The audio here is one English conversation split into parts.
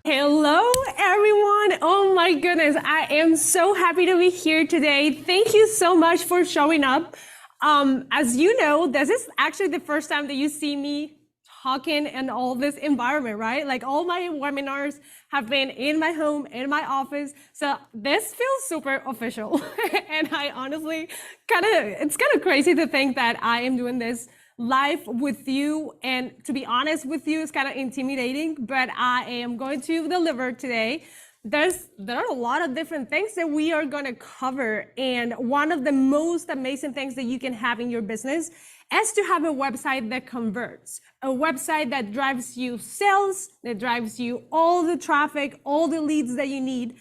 Hello, everyone. Oh my goodness. I am so happy to be here today. Thank you so much for showing up. As you know, this is actually the first time that you see me talking in all this environment, right? Like all my webinars have been in my home, in my office. So this feels super official. And I honestly it's kind of crazy to think that I am doing this live with you, and to be honest with you, it's kind of intimidating, but I am going to deliver today. There are a lot of different things that we are going to cover, and one of the most amazing things that you can have in your business is to have a website that converts, a website that drives you sales, that drives you all the traffic, all the leads that you need.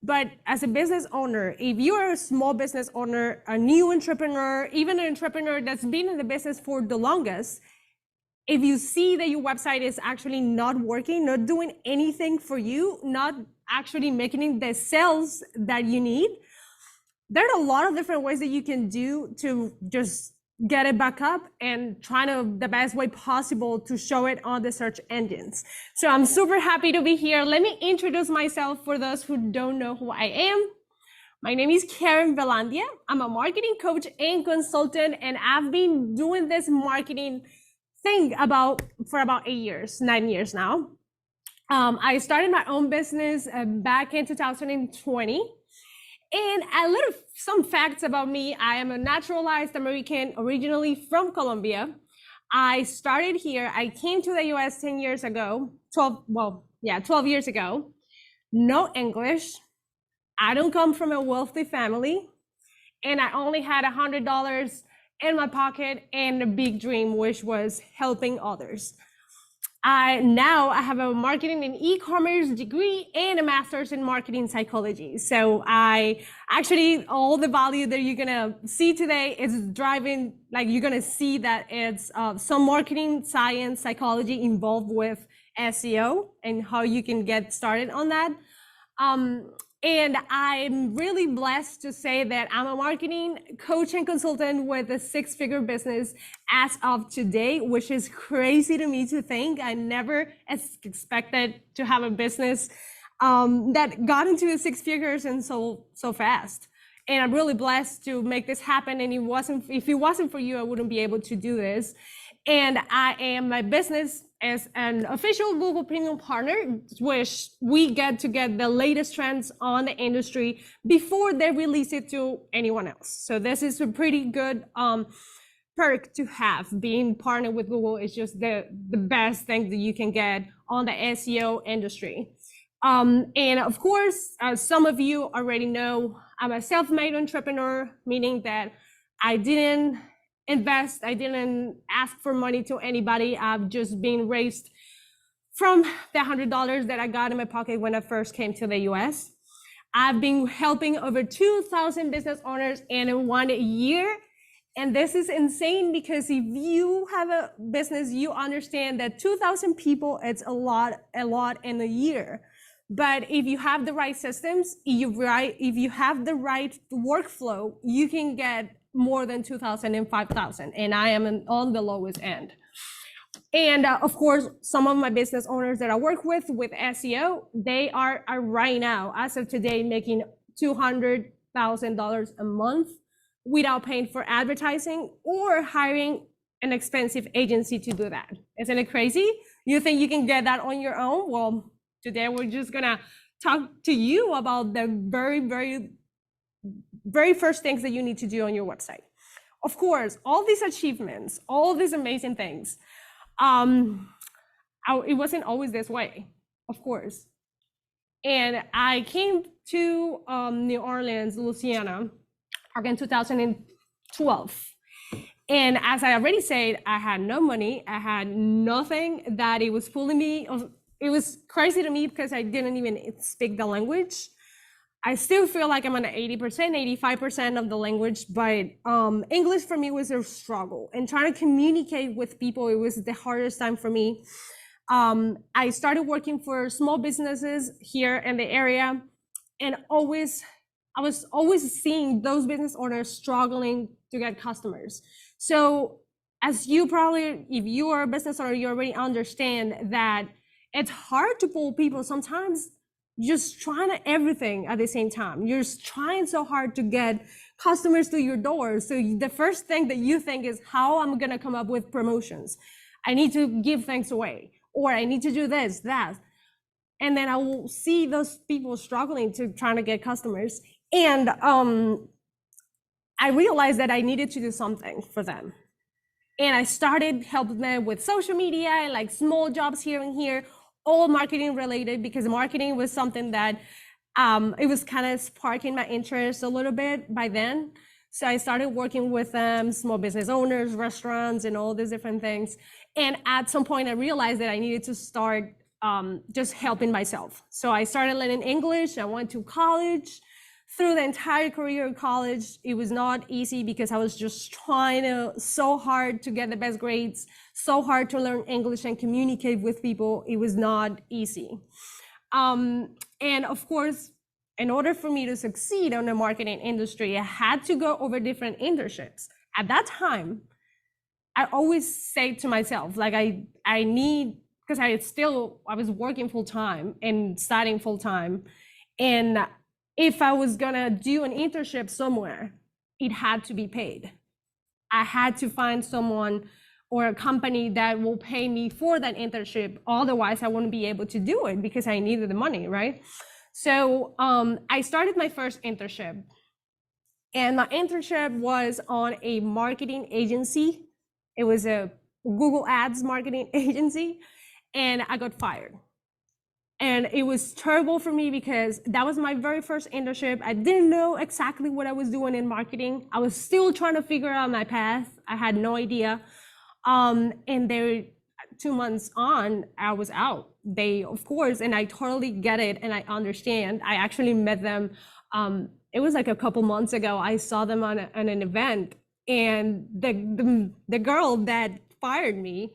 But as a business owner, if you are a small business owner, a new entrepreneur, even an entrepreneur that's been in the business for the longest, if you see that your website is actually not working, not doing anything for you, not actually making the sales that you need, there are a lot of different ways that you can do to just get it back up and trying to the best way possible to show it on the search engines. So I'm super happy to be here. Let me introduce myself for those who don't know who I am. My name is Karen Velandia. I'm a marketing coach and consultant, and I've been doing this marketing thing for about 9 years now. I started my own business back in 2020. And some facts about me. I am a naturalized American, originally from Colombia. I started here. I came to the US 10 years ago, 12 years ago. No English. I don't come from a wealthy family. And I only had $100 in my pocket and a big dream, which was helping others. I have a marketing and e-commerce degree and a master's in marketing psychology. So all the value that you're gonna see today is driving, like you're gonna see that it's some marketing science psychology involved with SEO and how you can get started on that. And I'm really blessed to say that I'm a marketing coach and consultant with a 6-figure business as of today, which is crazy to me to think. I never expected to have a business that got into the 6 figures and so fast. And I'm really blessed to make this happen. And if it wasn't for you, I wouldn't be able to do this. And my business as an official Google Premium partner, which we get the latest trends on the industry before they release it to anyone else. So this is a pretty good perk to have. Being partnered with Google is just the best thing that you can get on the SEO industry. And of course, as some of you already know, I'm a self-made entrepreneur, meaning that I didn't invest. I didn't ask for money to anybody. I've just been raised from the $100 that I got in my pocket when I first came to the US. I've been helping over 2,000 business owners in 1 year. And this is insane because if you have a business, you understand that 2,000 people, it's a lot in a year. But if you have the right systems, if you have the right workflow, you can get more than 2,000 and 5,000, and I am on the lowest end. And of course, some of my business owners that I work with SEO, they are right now, as of today, making $200,000 a month without paying for advertising or hiring an expensive agency to do that. Isn't it crazy? You think you can get that on your own? Well, today we're just gonna talk to you about the very first things that you need to do on your website. Of course, all these achievements, all these amazing things, it wasn't always this way, of course. And I came to New Orleans, Louisiana, in 2012. And as I already said, I had no money. I had nothing that it was pulling me. It was crazy to me because I didn't even speak the language. I still feel like I'm on 80%, 85% of the language, but English for me was a struggle. And trying to communicate with people, it was the hardest time for me. I started working for small businesses here in the area, and I was always seeing those business owners struggling to get customers. So as you probably, if you are a business owner, you already understand that It's hard to pull people sometimes, just trying to everything at the same time. You're trying so hard to get customers to your door. So the first thing that you think is how I'm going to come up with promotions. I need to give things away, or I need to do this, that. And then I will see those people struggling to trying to get customers. And I realized that I needed to do something for them. And I started helping them with social media and like small jobs here and here, all marketing related, because marketing was something that it was kind of sparking my interest a little bit by then. So I started working with them, small business owners, restaurants, and all these different things. And at some point I realized that I needed to start just helping myself. So I started learning English. I went to college. Through the entire career of college, it was not easy because I was just trying so hard to get the best grades, so hard to learn English and communicate with people. It was not easy. And of course, in order for me to succeed in the marketing industry, I had to go over different internships. At that time, I always say to myself, like I need, because I was working full time and studying full time. And if I was gonna do an internship somewhere, it had to be paid. I had to find someone or a company that will pay me for that internship. Otherwise, I wouldn't be able to do it because I needed the money, right? So I started my first internship. And my internship was on a marketing agency. It was a Google Ads marketing agency. And I got fired. And it was terrible for me because that was my very first internship. I didn't know exactly what I was doing in marketing. I was still trying to figure out my path. I had no idea. And there, 2 months on, I was out. They, of course, and I totally get it and I understand. I actually met them. It was like a couple months ago. I saw them on an event, and the girl that fired me,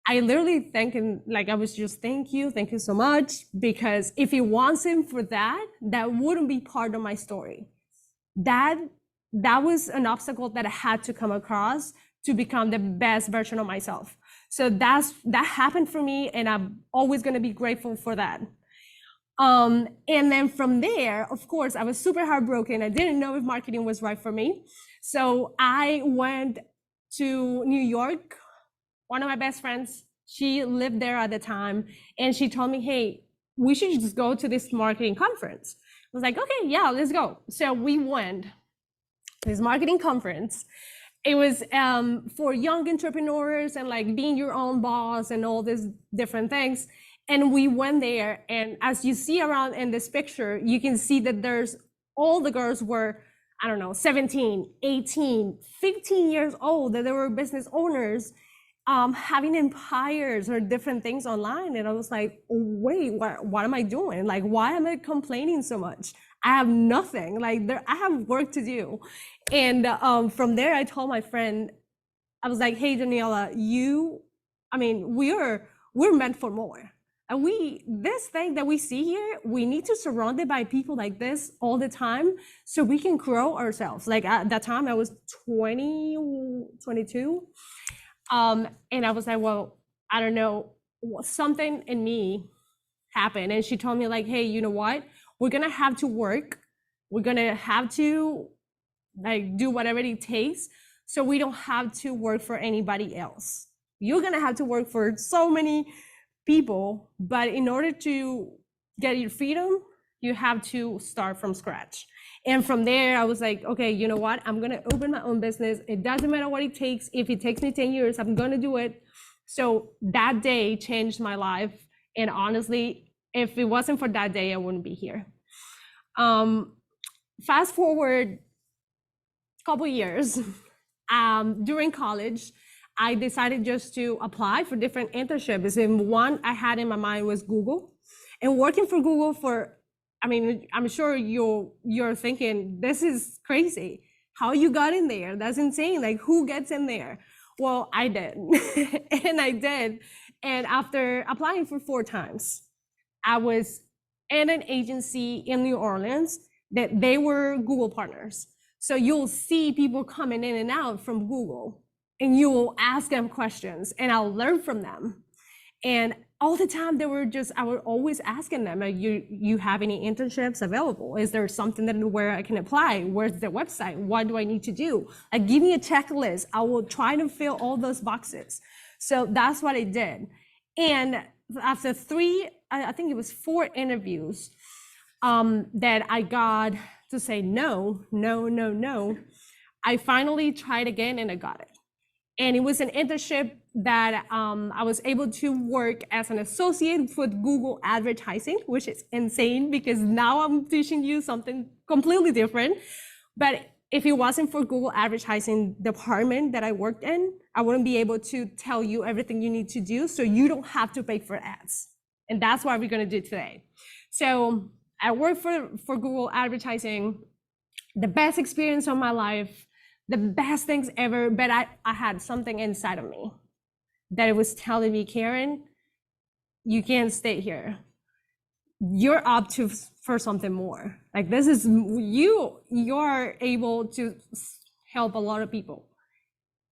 I literally thinking, like, I was just, thank you so much, because if it wasn't for that, that wouldn't be part of my story. That was an obstacle that I had to come across to become the best version of myself. So that happened for me, and I'm always going to be grateful for that. And then from there, of course, I was super heartbroken. I didn't know if marketing was right for me. So I went to New York. One of my best friends, she lived there at the time, and she told me, hey, we should just go to this marketing conference. I was like, okay, yeah, let's go. So we went to this marketing conference. It was for young entrepreneurs and like being your own boss and all these different things. And we went there, and as you see around in this picture, you can see that all the girls were, I don't know, 17, 18, 15 years old, that they were business owners, having empires or different things online. And I was like, wait, what am I doing? Like, why am I complaining so much? I have nothing. Like, I have work to do. And from there, I told my friend, I was like, hey, Daniela, we're meant for more. And this thing that we see here, we need to surround it by people like this all the time so we can grow ourselves. Like at that time I was 22. And I was like, well, I don't know, something in me happened. And she told me like, hey, you know what? We're going to have to work. We're going to have to like do whatever it takes. So we don't have to work for anybody else. You're going to have to work for so many people, but in order to get your freedom, you have to start from scratch. And from there, I was like, okay, you know what? I'm going to open my own business. It doesn't matter what it takes. If it takes me 10 years, I'm going to do it. So that day changed my life. And honestly, if it wasn't for that day, I wouldn't be here. Fast forward a couple years, during college, I decided just to apply for different internships. And one I had in my mind was Google. And working for Google I'm sure you're thinking, this is crazy. How you got in there? That's insane. Like, who gets in there? Well, I did. And I did. And after applying for 4 times, I was in an agency in New Orleans that they were Google partners. So you'll see people coming in and out from Google, and you will ask them questions, and I'll learn from them. And all the time they were just, I would always asking them, like, you have any internships available? Is there something that where I can apply? Where's the website? What do I need to do? Like, give me a checklist. I will try to fill all those boxes. So that's what I did. And after I think it was 4 interviews that I got to say no, no, no, no, I finally tried again and I got it. And it was an internship that I was able to work as an associate with Google advertising, which is insane because now I'm teaching you something completely different. But if it wasn't for Google advertising department that I worked in, I wouldn't be able to tell you everything you need to do so you don't have to pay for ads. And that's what we're going to do today. So I worked for Google advertising, the best experience of my life, the best things ever, but I had something inside of me that it was telling me, Karen, you can't stay here. You're up for something more. Like, this is, you're able to help a lot of people,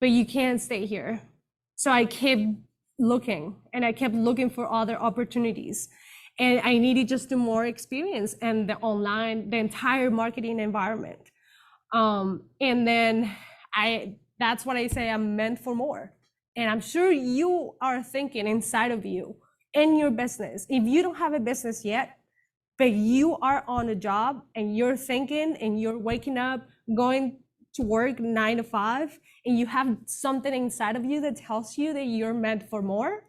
but you can't stay here. So I kept looking and I kept looking for other opportunities. And I needed just more experience in the entire marketing environment. And then that's what I say, I'm meant for more. And I'm sure you are thinking inside of you in your business. If you don't have a business yet, but you are on a job and you're thinking and you're waking up, going to work 9 to 5, and you have something inside of you that tells you that you're meant for more,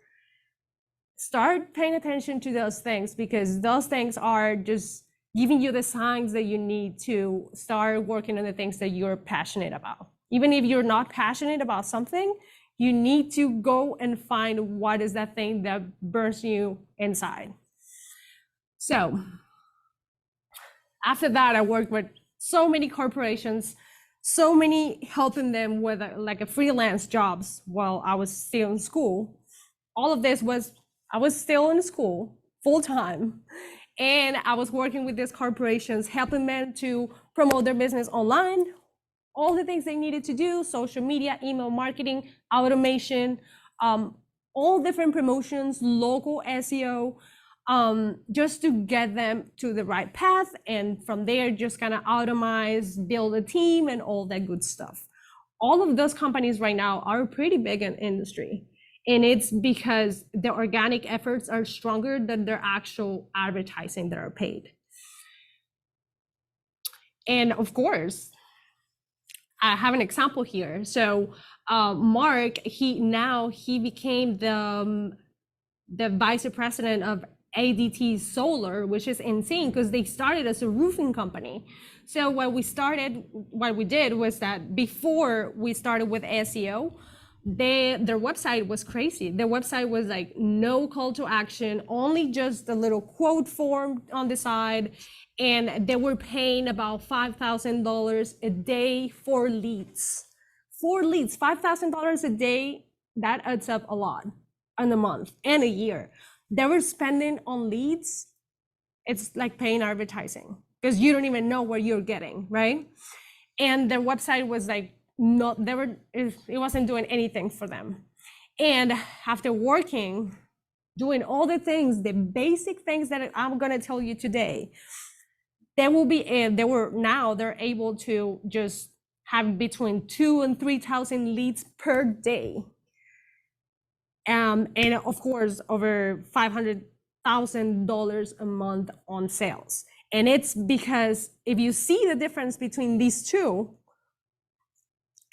start paying attention to those things, because those things are just giving you the signs that you need to start working on the things that you're passionate about. Even if you're not passionate about something, you need to go and find what is that thing that burns you inside. So after that, I worked with so many corporations, so many, helping them with like a freelance jobs while I was still in school. All of this was, I was still in school full time. And I was working with these corporations, helping them to promote their business online, all the things they needed to do, social media, email marketing, automation, all different promotions, local SEO, just to get them to the right path. And from there, just kind of automate, build a team and all that good stuff. All of those companies right now are pretty big in industry. And it's because the organic efforts are stronger than their actual advertising that are paid. And of course, I have an example here. So Mark, he became the vice president of ADT Solar, which is insane because they started as a roofing company. So what we did was that before we started with SEO, their website was crazy. Their website was like no call to action, only just a little quote form on the side. And they were paying about $5,000 a day for leads. For leads, $5,000 a day, that adds up a lot in a month and a year. They were spending on leads. It's like paying advertising because you don't even know what you're getting, right? And their website was like, it wasn't doing anything for them. And after doing all the things, the basic things that I'm going to tell you today, they're able to just have between 2,000 and 3,000 leads per day. And of course, over $500,000 a month on sales. And it's because if you see the difference between these two,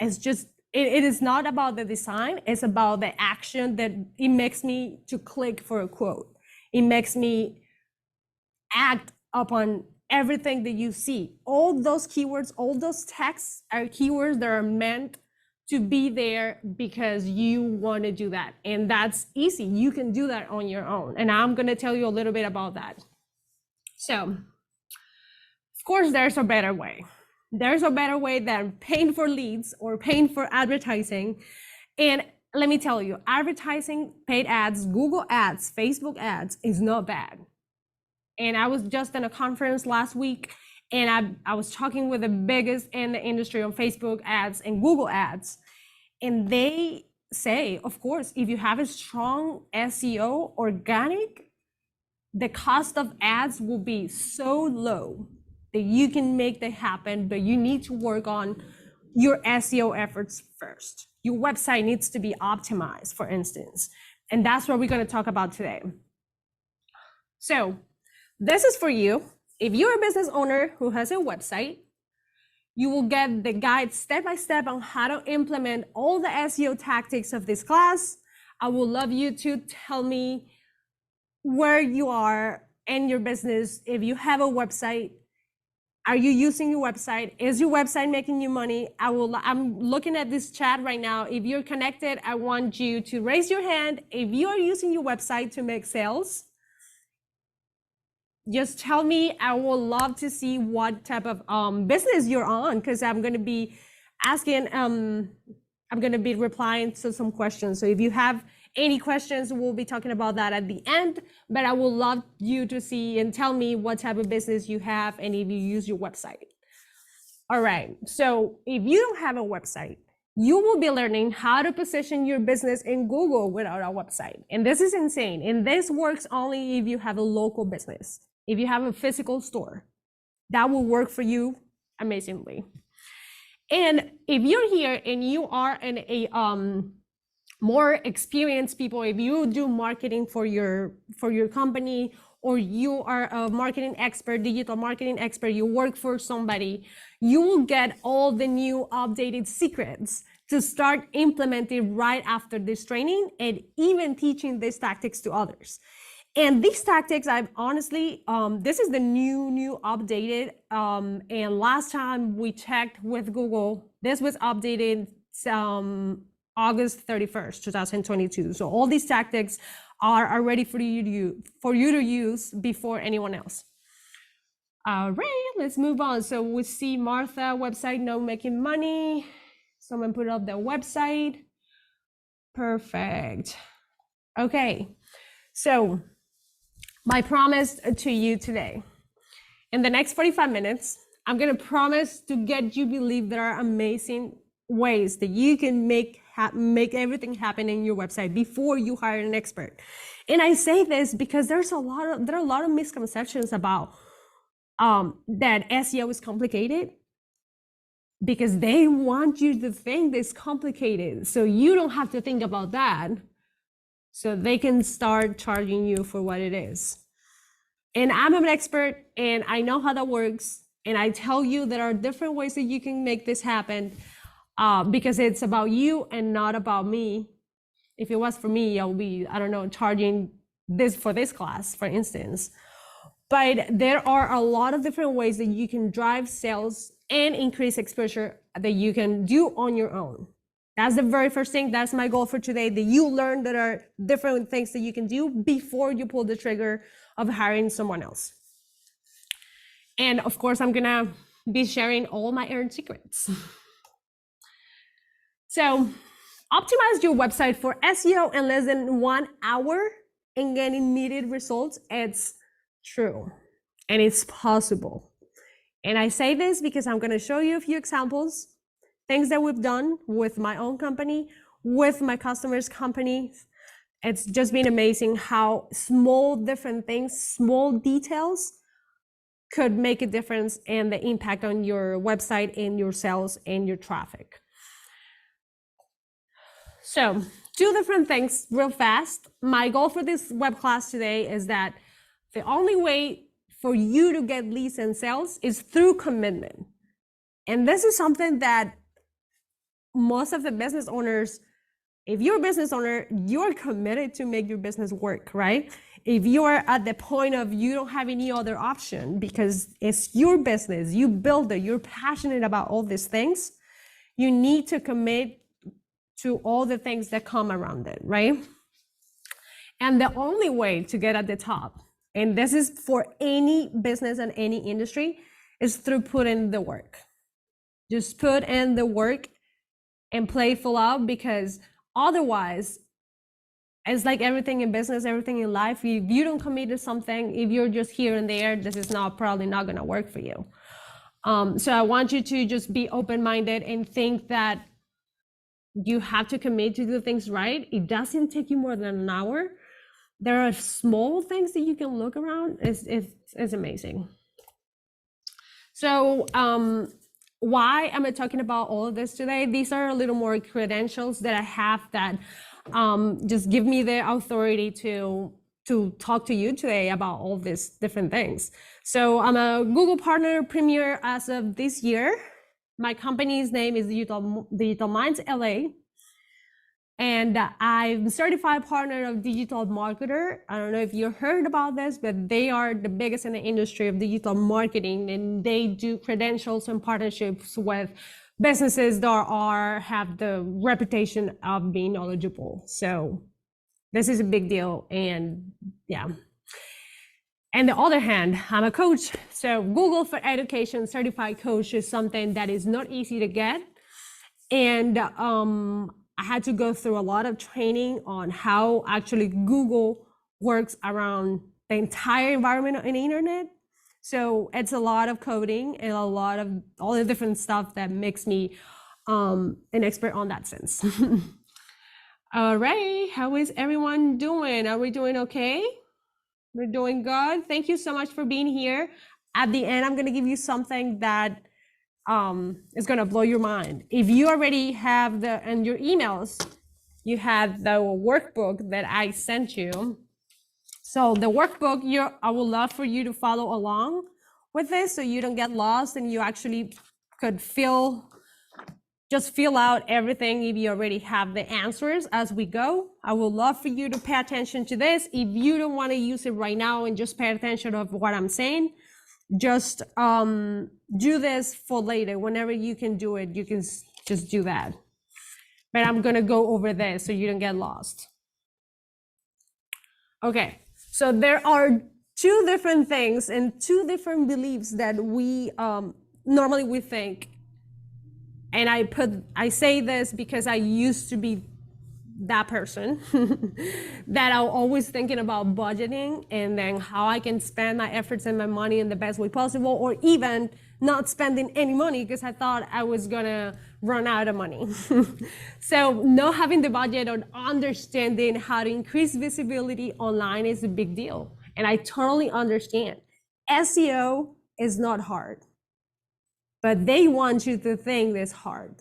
it's just, it is not about the design, it's about the action that it makes me to click for a quote. It makes me act upon everything that you see. All those keywords, all those texts are keywords that are meant to be there because you want to do that. And that's easy. You can do that on your own. And I'm going to tell you a little bit about that. So, of course, there's a better way. There's a better way than paying for leads or paying for advertising. And let me tell you, advertising, paid ads, Google ads, Facebook ads is not bad. And I was just in a conference last week and I was talking with the biggest in the industry on Facebook ads and Google ads. And they say, of course, if you have a strong SEO organic, the cost of ads will be so low that you can make that happen, but you need to work on your SEO efforts first. Your website needs to be optimized, for instance. And that's what we're going to talk about today. So this is for you. If you're a business owner who has a website, you will get the guide step by step on how to implement all the SEO tactics of this class. I would love you to tell me where you are in your business. If you have a website, are you using your website? Is your website making you money? I'm looking at this chat right now. If you're connected, I want you to raise your hand. If you are using your website to make sales, just tell me. I would love to see what type of business you're on, because I'm going to be asking, I'm going to be replying to some questions. So if you have any questions, we'll be talking about that at the end, but I would love you to see and tell me what type of business you have and if you use your website. All right, so if you don't have a website, you will be learning how to position your business in Google without a website. And this is insane. And this works only if you have a local business. If you have a physical store, that will work for you amazingly. And if you're here and you are in a more experienced people, if you do marketing for your company, or you are a marketing expert, digital marketing expert, you work for somebody, you will get all the new updated secrets to start implementing right after this training, and even teaching these tactics to others. And these tactics, I've honestly, this is the new updated, and last time we checked with Google, this was updated August 31st, 2022. So all these tactics are ready for you to use before anyone else. All right, let's move on. So we see Martha website, no making money. Someone put up their website. Perfect. Okay, so my promise to you today, in the next 45 minutes, I'm gonna promise to get you believe there are amazing ways that you can make everything happen in your website before you hire an expert. And I say this because there are a lot of misconceptions about that SEO is complicated, because they want you to think it's complicated, so you don't have to think about that, so they can start charging you for what it is. And I'm an expert and I know how that works, and I tell you there are different ways that you can make this happen, because it's about you and not about me. If it was for me, I would be, I don't know, charging this for this class, for instance. But there are a lot of different ways that you can drive sales and increase exposure that you can do on your own. That's the very first thing. That's my goal for today, that you learn there are different things that you can do before you pull the trigger of hiring someone else. And of course, I'm gonna be sharing all my earned secrets. So optimize your website for SEO in less than 1 hour and get immediate results. It's true and it's possible. And I say this because I'm going to show you a few examples, things that we've done with my own company, with my customers' companies. It's just been amazing how small different things, small details could make a difference in the impact on your website and your sales and your traffic. So 2 different things real fast. My goal for this web class today is that the only way for you to get leads and sales is through commitment. And this is something that most of the business owners, if you're a business owner, you're committed to make your business work, right? If you're at the point of you don't have any other option because it's your business, you build it, you're passionate about all these things, you need to commit to all the things that come around it, right? And the only way to get at the top, and this is for any business and any industry, is through putting the work. Just put in the work and play full out, because otherwise, it's like everything in business, everything in life, if you don't commit to something, if you're just here and there, this is probably not gonna work for you. So I want you to just be open-minded and think that You have to commit to do things right. It doesn't take you more than an hour. There are small things that you can look around. It's amazing. So why am I talking about all of this today? These are a little more credentials that I have that just give me the authority to talk to you today about all these different things. So I'm a Google Partner Premier as of this year. My company's name is Digital Minds LA. And I'm certified partner of Digital Marketer. I don't know if you heard about this, but they are the biggest in the industry of digital marketing, and they do credentials and partnerships with businesses that have the reputation of being knowledgeable. So this is a big deal. And yeah. And the other hand, I'm a coach. So Google for Education certified coach is something that is not easy to get. And I had to go through a lot of training on how actually Google works around the entire environment on the internet. So it's a lot of coding and a lot of all the different stuff that makes me an expert on that sense. All right, how is everyone doing? Are we doing okay? We're doing good. Thank you so much for being here. At the end, I'm gonna give you something that is gonna blow your mind. If you already have in your emails, you have the workbook that I sent you. So the workbook, I would love for you to follow along with this so you don't get lost and you actually could just fill out everything if you already have the answers as we go. I would love for you to pay attention to this. If you don't want to use it right now and just pay attention to what I'm saying, just do this for later. Whenever you can do it, you can just do that. But I'm gonna go over this so you don't get lost. Okay, so there are two different things and two different beliefs that we normally we think. And I say this because I used to be that person that I'm always thinking about budgeting and then how I can spend my efforts and my money in the best way possible, or even not spending any money because I thought I was gonna run out of money. So not having the budget or understanding how to increase visibility online is a big deal. And I totally understand. SEO is not hard, but they want you to think it's hard.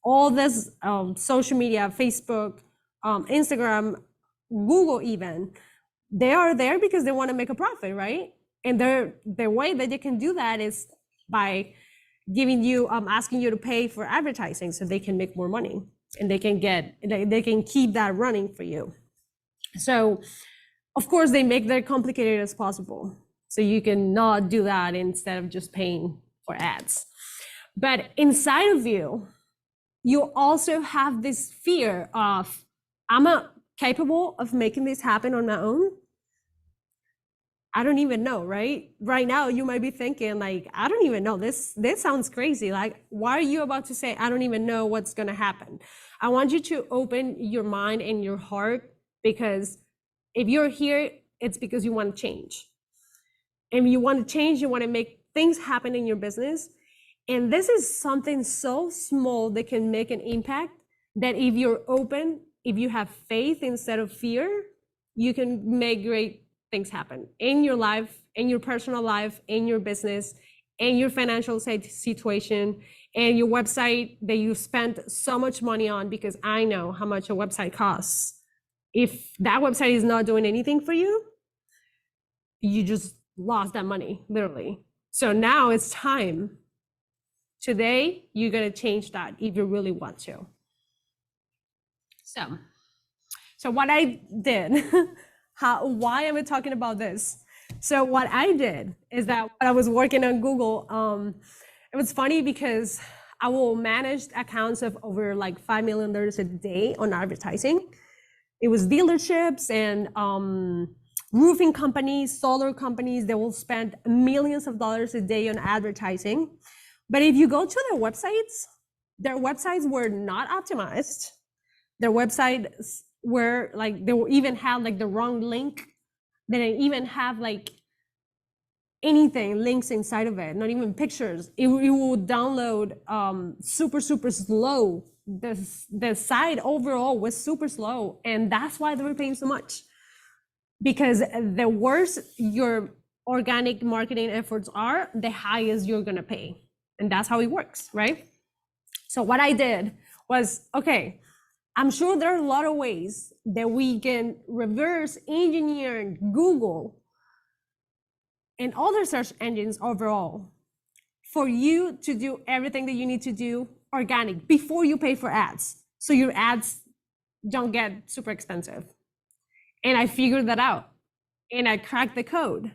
All this social media, Facebook, Instagram, Google even, they are there because they want to make a profit, right? And the way that they can do that is by giving you, asking you to pay for advertising so they can make more money and they can keep that running for you. So of course they make that complicated as possible. So you can not do that instead of just paying for ads. But inside of you also have this fear of, am I capable of making this happen on my own? I don't even know, right? Right now, you might be thinking like, I don't even know, this sounds crazy. Like, why are you about to say, I don't even know what's gonna happen? I want you to open your mind and your heart, because if you're here, it's because you want to change. And you want to change, you want to make things happen in your business. And this is something so small that can make an impact, that if you're open, if you have faith instead of fear, you can make great things happen in your life, in your personal life, in your business, in your financial situation, and your website that you spent so much money on, because I know how much a website costs. If that website is not doing anything for you, you just lost that money, literally. So now it's time. Today, you're gonna change that if you really want to. So what I did, why am I talking about this? So what I did is that when I was working on Google, it was funny because I will manage accounts of over like $5 million a day on advertising. It was dealerships and roofing companies, solar companies, they will spend millions of dollars a day on advertising. But if you go to their websites were not optimized. Their websites were like, they will even have like the wrong link. They didn't even have like anything, links inside of it, not even pictures. It will download super slow. The site overall was super slow, and that's why they were paying so much. Because the worse your organic marketing efforts are, the highest you're gonna pay, and that's how it works, right? So what I did was, okay, I'm sure there are a lot of ways that we can reverse engineer Google and other search engines overall for you to do everything that you need to do organic before you pay for ads, so your ads don't get super expensive. And I figured that out, and I cracked the code.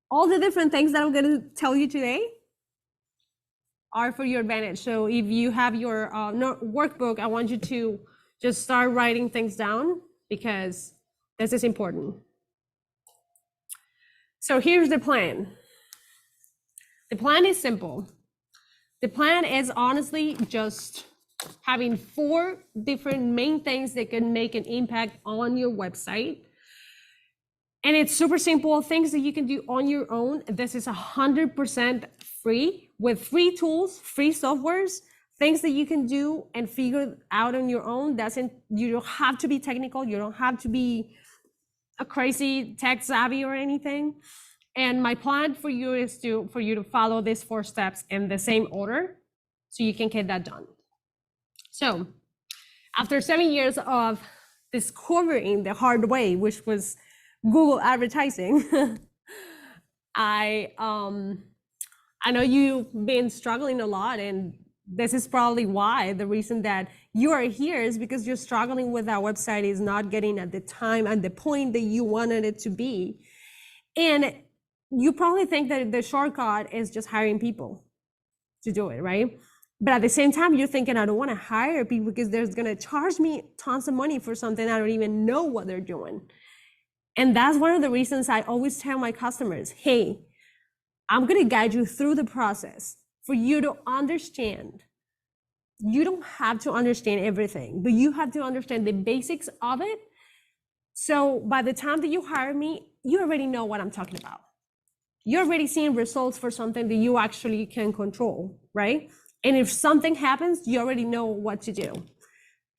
All the different things that I'm going to tell you today are for your advantage. So if you have your workbook, I want you to just start writing things down, because this is important. So here's the plan. The plan is simple. The plan is honestly just having 4 different main things that can make an impact on your website. And it's super simple, things that you can do on your own. This is 100% free, with free tools, free softwares, things that you can do and figure out on your own. You don't have to be technical. You don't have to be a crazy tech savvy or anything. And my plan for you is for you to follow these 4 steps in the same order, so you can get that done. So after 7 years of discovering the hard way, which was Google advertising, I know you've been struggling a lot, and this is probably why the reason that you are here is because you're struggling with that website is not getting at the time and the point that you wanted it to be. And you probably think that the shortcut is just hiring people to do it, right? But at the same time, you're thinking, I don't want to hire people because they're going to charge me tons of money for something I don't even know what they're doing. And that's one of the reasons I always tell my customers, hey, I'm going to guide you through the process for you to understand. You don't have to understand everything, but you have to understand the basics of it. So by the time that you hire me, you already know what I'm talking about. You're already seeing results for something that you actually can control, right? And if something happens, you already know what to do.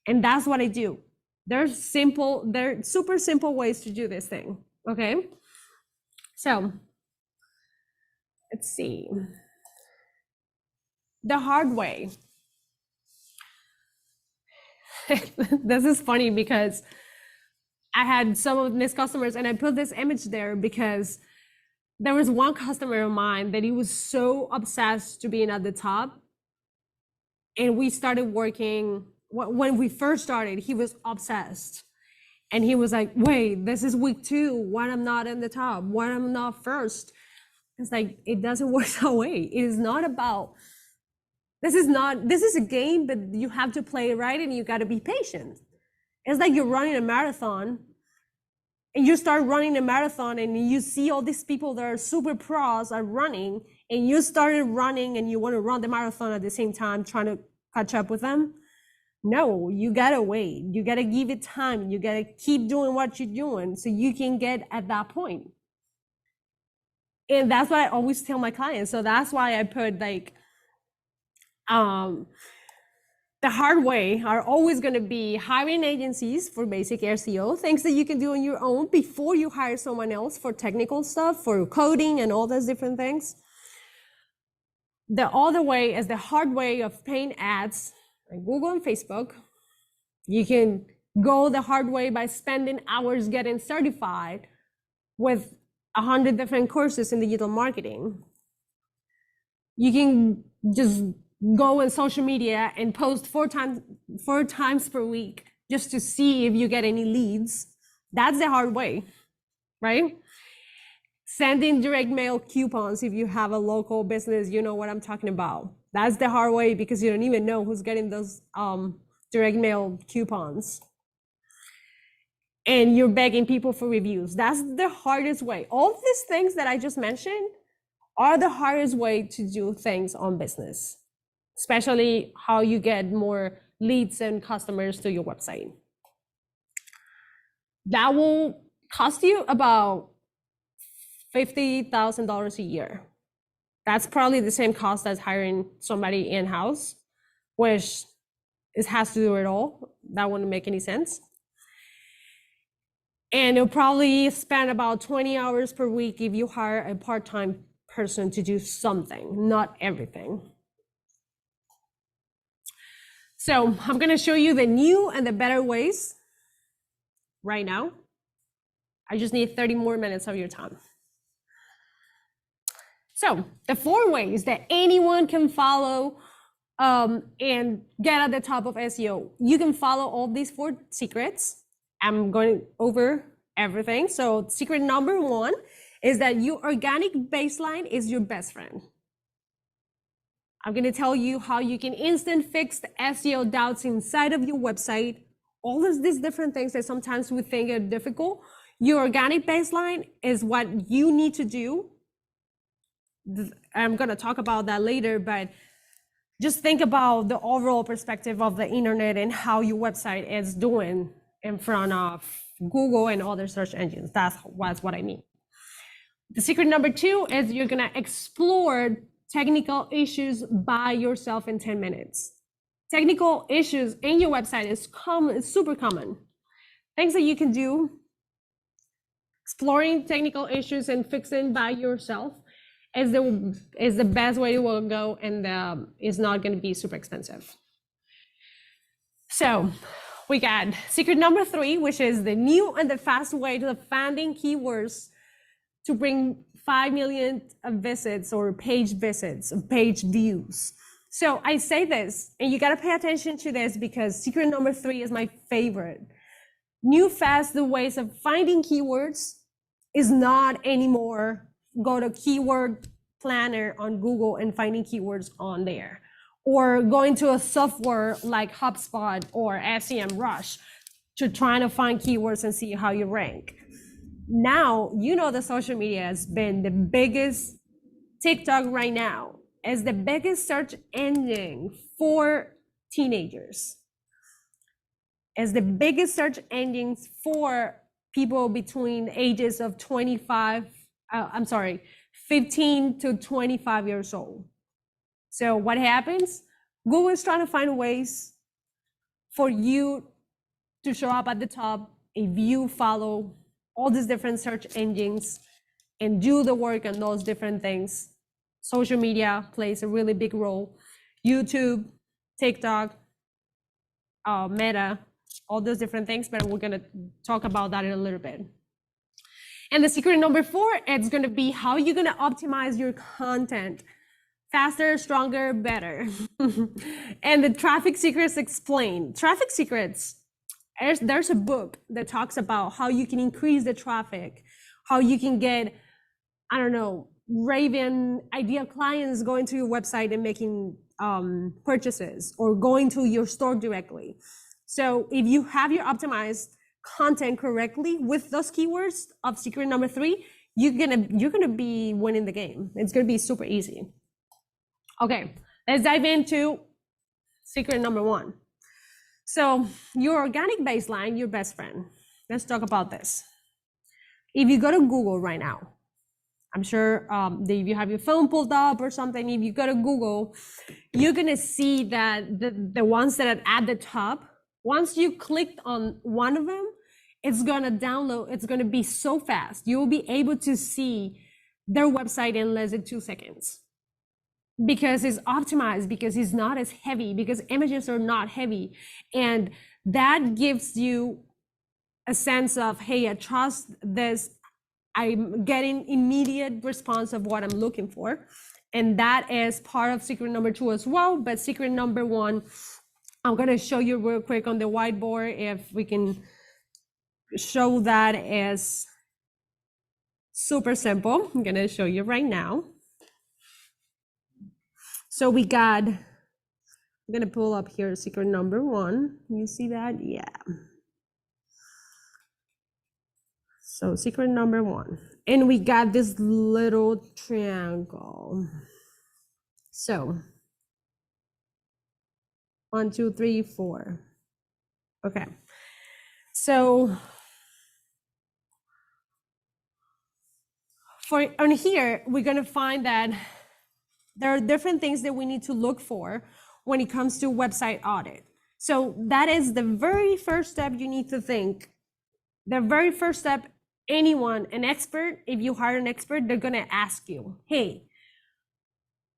And that's what I do. They're super simple ways to do this thing, okay? So let's see. The hard way. This is funny because I had some of these customers, and I put this image there because there was one customer of mine that he was so obsessed to being at the top. And we started working, when we first started, he was obsessed. And he was like, wait, this is week 2, when I'm not in the top, when I'm not first. It's like, it doesn't work that way. It is not about, this is a game, but you have to play it right, and you got to be patient. It's like you're running a marathon, and you start running a marathon, and you see all these people that are super pros are running, and you started running, and you want to run the marathon at the same time, trying to catch up with them. No, you gotta wait. You gotta give it time. You gotta keep doing what you're doing so you can get at that point. And that's what I always tell my clients. So that's why I put like, the hard way are always going to be hiring agencies for basic SEO, things that you can do on your own before you hire someone else for technical stuff, for coding and all those different things. The other way is the hard way of paying ads like Google and Facebook. You can go the hard way by spending hours getting certified with 100 different courses in digital marketing. You can just go on social media and post 4 times per week just to see if you get any leads. That's the hard way, right? Sending direct mail coupons. If you have a local business, you know what I'm talking about. That's the hard way because you don't even know who's getting those direct mail coupons. And you're begging people for reviews. That's the hardest way. All these things that I just mentioned are the hardest way to do things on business, especially how you get more leads and customers to your website. That will cost you about $50,000 a year. That's probably the same cost as hiring somebody in-house, which has to do it all. That wouldn't make any sense. And you'll probably spend about 20 hours per week if you hire a part-time person to do something, not everything. So I'm gonna show you the new and the better ways right now. I just need 30 more minutes of your time. So the 4 ways that anyone can follow and get at the top of SEO. You can follow all these 4 secrets. I'm going over everything. So secret number 1 is that your organic baseline is your best friend. I'm going to tell you how you can instant fix the SEO doubts inside of your website. All of these different things that sometimes we think are difficult. Your organic baseline is what you need to do. I'm going to talk about that later, but just think about the overall perspective of the internet and how your website is doing in front of Google and other search engines. That's what I mean. The secret number 2 is you're going to explore technical issues by yourself in 10 minutes. Technical issues in your website is common, it's super common. Things that you can do, exploring technical issues and fixing by yourself is the best way to go, and is not going to be super expensive. So we got secret number 3, which is the new and the fast way to finding keywords to bring 5 million visits or page visits, page views. So I say this, and you got to pay attention to this because secret number 3 is my favorite. New fast ways of finding keywords is not anymore go to keyword planner on Google and finding keywords on there, or going to a software like HubSpot or SEMrush to try to find keywords and see how you rank. Now, the social media has been the biggest. TikTok right now is the biggest search engine for teenagers. Is the biggest search engines for people between ages of 15 to 25 years old. So what happens? Google is trying to find ways for you to show up at the top if you follow all these different search engines and do the work on those different things. Social media plays a really big role. YouTube, TikTok, Meta, all those different things, but we're gonna talk about that in a little bit. And the secret number 4, it's gonna be how you're gonna optimize your content. Faster, stronger, better. And the traffic secrets explained. Traffic secrets, there's a book that talks about how you can increase the traffic, how you can get, raving ideal clients going to your website and making purchases or going to your store directly. So if you have your optimized content correctly with those keywords of secret number 3, you're gonna be winning the game. It's gonna be super easy. Okay, let's dive into secret number 1. So your organic baseline, your best friend. Let's talk about this. If you go to Google right now, I'm sure that if you have your phone pulled up or something, if you go to Google, you're gonna see that the ones that are at the top, once you clicked on one of them, it's gonna download, it's gonna be so fast. You will be able to see their website in less than 2 seconds. Because it's optimized, because it's not as heavy, because images are not heavy. And that gives you a sense of, hey, I trust this. I'm getting immediate response of what I'm looking for. And that is part of secret number 2 as well. But secret number 1, I'm gonna show you real quick on the whiteboard if we can show that as super simple. I'm gonna show you right now. So we got, I'm gonna pull up here secret number 1. You see that? Yeah. So secret number 1. And we got this little triangle. So 1, 2, 3, 4. Okay. So on here, we're gonna find that there are different things that we need to look for when it comes to website audit. So that is the very first step you need to think. The very first step, an expert, if you hire an expert, they're gonna ask you, hey,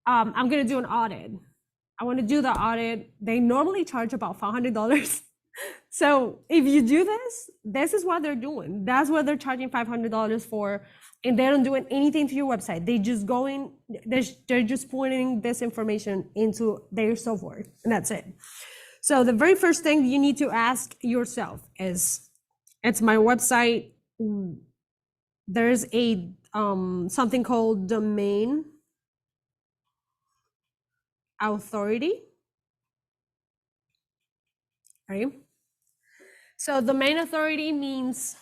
I'm gonna do an audit. I wanna do the audit. They normally charge about $500. So if you do this is what they're doing. That's what they're charging $500 for. And they're not doing anything to your website. They're just putting this information into their software, and that's it. So the very first thing you need to ask yourself is, it's my website. There's a something called domain authority, right? So domain authority means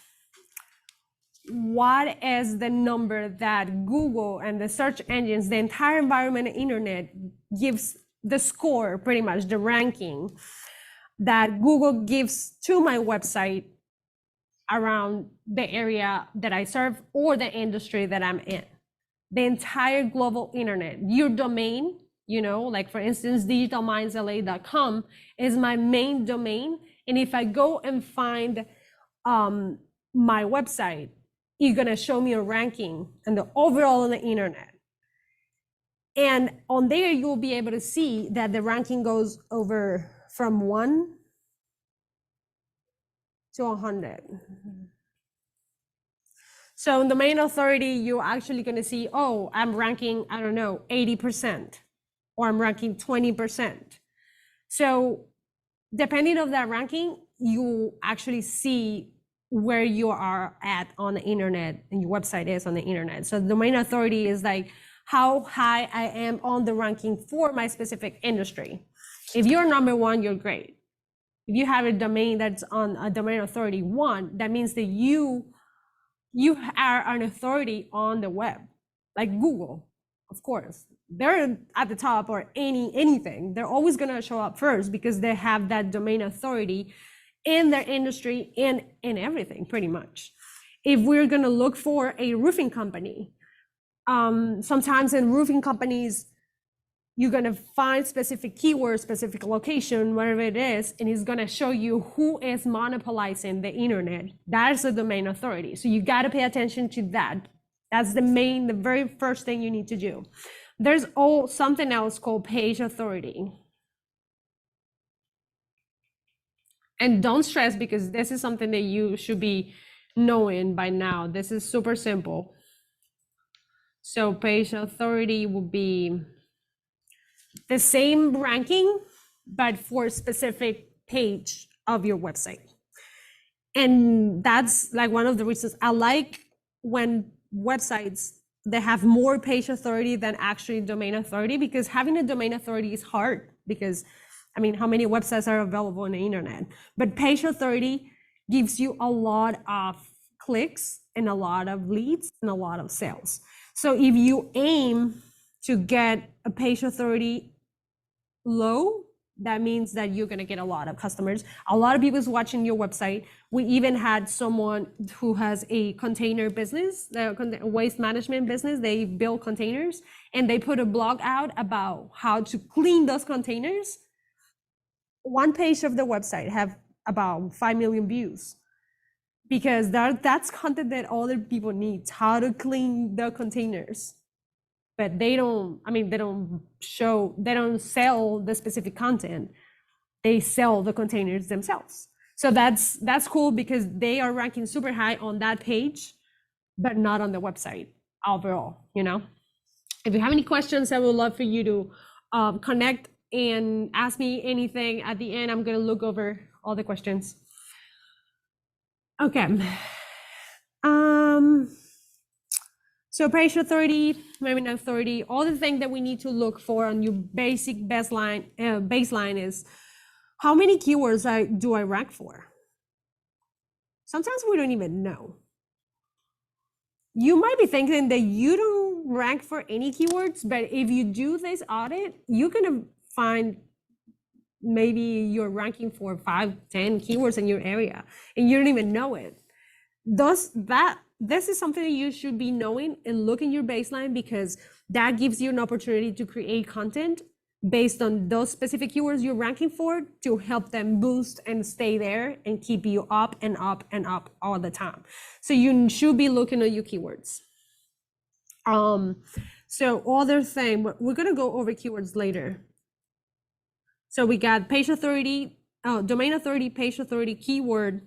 what is the number that Google and the search engines, the entire environment of internet, gives the score, pretty much the ranking that Google gives to my website around the area that I serve or the industry that I'm in. The entire global internet, your domain, like for instance, digitalmindsla.com is my main domain. And if I go and find my website, you're gonna show me a ranking and the overall on the internet. And on there, you'll be able to see that the ranking goes over from 1 to 100. So in the domain authority, you're actually gonna see, oh, I'm ranking, 80%, or I'm ranking 20%. So depending on that ranking, you actually see where you are at on the internet and your website is on the internet. So the domain authority is like how high I am on the ranking for my specific industry. If you're number 1, you're great. If you have a domain that's on a domain authority 1, that means that you are an authority on the web, like Google, of course. They're at the top, or anything. They're always gonna show up first because they have that domain authority in their industry and in everything, pretty much. If we're gonna look for a roofing company, sometimes in roofing companies, you're gonna find specific keywords, specific location, whatever it is, and it's gonna show you who is monopolizing the internet. That's the domain authority. So you gotta pay attention to that. That's the very first thing you need to do. There's something else called page authority. And don't stress, because this is something that you should be knowing by now. This is super simple. So page authority will be the same ranking, but for a specific page of your website. And that's like one of the reasons I like when websites, they have more page authority than actually domain authority, because having a domain authority is hard, because how many websites are available on the internet? But page authority gives you a lot of clicks and a lot of leads and a lot of sales. So if you aim to get a page authority low, that means that you're gonna get a lot of customers. A lot of people's watching your website. We even had someone who has a container business, a waste management business. They build containers, and they put a blog out about how to clean those containers. One page of the website have about 5 million views, because that's content that other people need, how to clean the containers. But they don't sell the specific content. They sell the containers themselves. So that's cool, because they are ranking super high on that page, but not on the website overall. If you have any questions, I would love for you to connect and ask me anything. At the end, I'm gonna look over all the questions. Okay. So page authority, domain authority, all the things that we need to look for on your basic baseline is, how many keywords do I rank for? Sometimes we don't even know. You might be thinking that you don't rank for any keywords, but if you do this audit, you're gonna find maybe you're ranking for 5, 10 keywords in your area, and you don't even know it. That this is something that you should be knowing and look in your baseline, because that gives you an opportunity to create content based on those specific keywords you're ranking for, to help them boost and stay there and keep you up and up and up all the time. So you should be looking at your keywords. So other thing, we're gonna go over keywords later. So we got page authority, domain authority, page authority, keyword.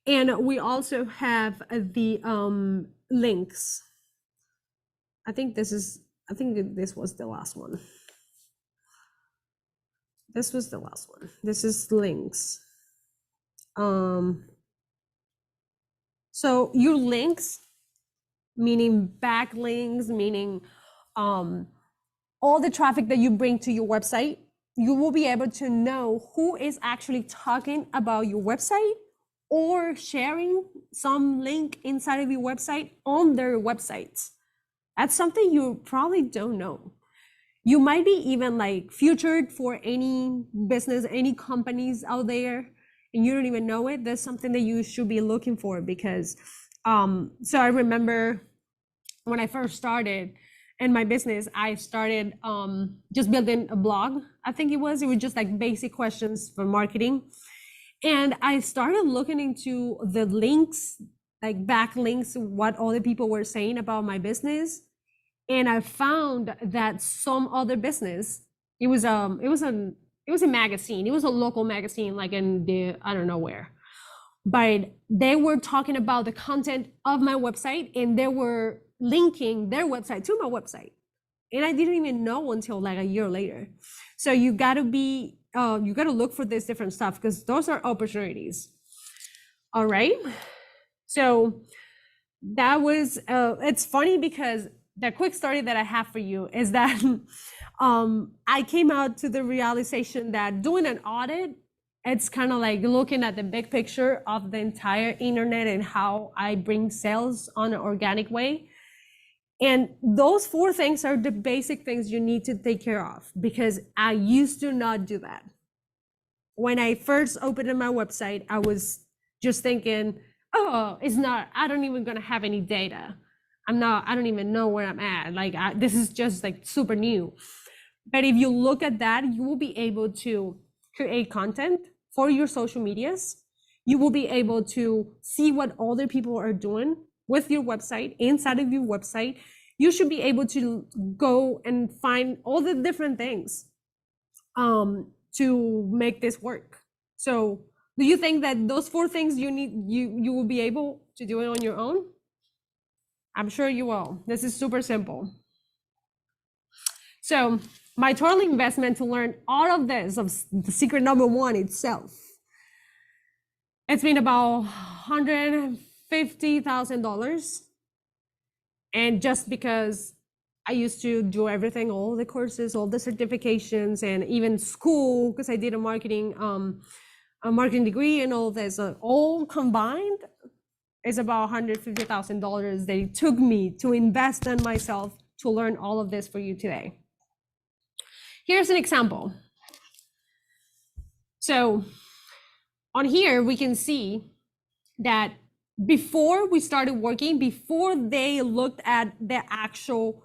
And we also have the links. I think this was the last one. This was the last one. This is links. So your links, meaning backlinks, meaning all the traffic that you bring to your website, you will be able to know who is actually talking about your website or sharing some link inside of your website on their websites. That's something you probably don't know. You might be even like featured for any business, any companies out there, and you don't even know it. That's something that you should be looking for, because so I remember when I first started in my business, I started just building a blog. I think it was just like basic questions for marketing. And I started looking into the links, like backlinks, what other people were saying about my business. And I found that some other business, it was a magazine. It was a local magazine, like in the, I don't know where, but they were talking about the content of my website, and they were linking their website to my website. And I didn't even know until like a year later. So you gotta look for this different stuff, because those are opportunities. All right. So that was, it's funny because the quick story that I have for you is that I came out to the realization that doing an audit, it's kind of like looking at the big picture of the entire internet and how I bring sales on an organic way. And those 4 things are the basic things you need to take care of, because I used to not do that. When I first opened my website, I was just thinking, oh, I don't even gonna have any data. I don't even know where I'm at. Like, this is just like super new. But if you look at that, you will be able to create content for your social medias. You will be able to see what other people are doing with your website, inside of your website. You should be able to go and find all the different things to make this work. So do you think that those 4 things you will be able to do it on your own? I'm sure you will. This is super simple. So my total investment to learn all of this, of the secret number 1 itself, it's been about $150,000. And just because I used to do everything, all the courses, all the certifications, and even school, because I did a marketing degree and all this, all combined, is about $150,000 that it took me to invest in myself to learn all of this for you today. Here's an example. So on here, we can see that before we started working, before they looked at the actual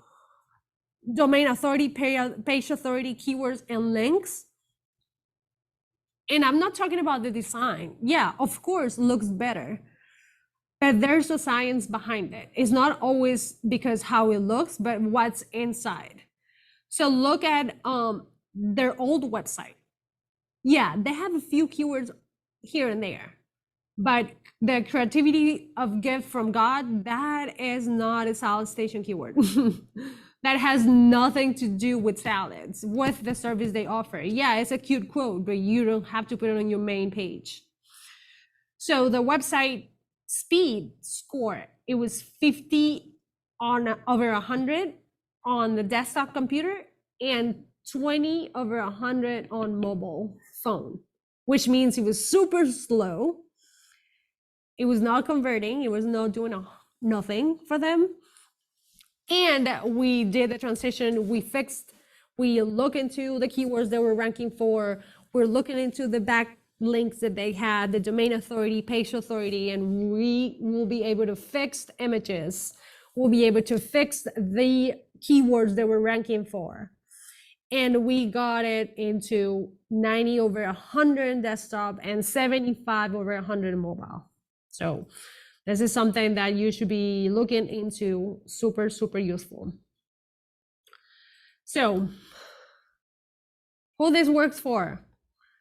domain authority, page authority, keywords, and links, and I'm not talking about the design. Yeah, of course, looks better. But there's a science behind it. It's not always because how it looks, but what's inside. So look at their old website. Yeah, they have a few keywords here and there, but the creativity of gift from God, that is not a salad station keyword. That has nothing to do with salads, with the service they offer. Yeah, it's a cute quote, but you don't have to put it on your main page. So the website speed score, it was 50 on over 100 on the desktop computer and 20 over 100 on mobile phone, which means it was super slow. It was not converting. It was not doing nothing for them. And we did the transition. We look into the keywords that we're ranking for. We're looking into the links that they had, the domain authority, page authority, and we will be able to fix images. We'll be able to fix the keywords that we're ranking for. And we got it into 90 over 100 desktop and 75 over 100 mobile. So this is something that you should be looking into. Super, super useful. So who this works for?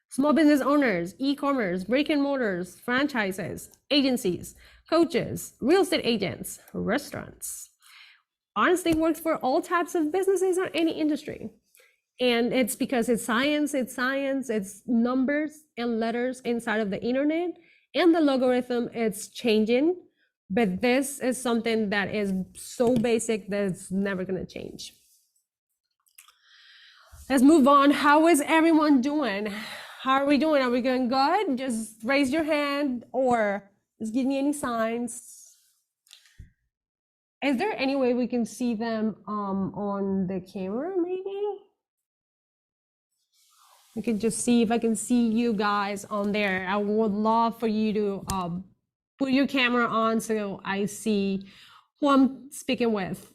Small business owners, e-commerce, brick and mortars, franchises, agencies, coaches, real estate agents, restaurants. Honestly, works for all types of businesses or any industry. And it's because it's science, it's numbers and letters inside of the internet, and the logarithm, it's changing. But this is something that is so basic that it's never gonna change. Let's move on. How is everyone doing? How are we doing? Are we going good? Just raise your hand or just give me any signs. Is there any way we can see them on the camera maybe? We can just see if I can see you guys on there. I would love for you to put your camera on so I see who I'm speaking with.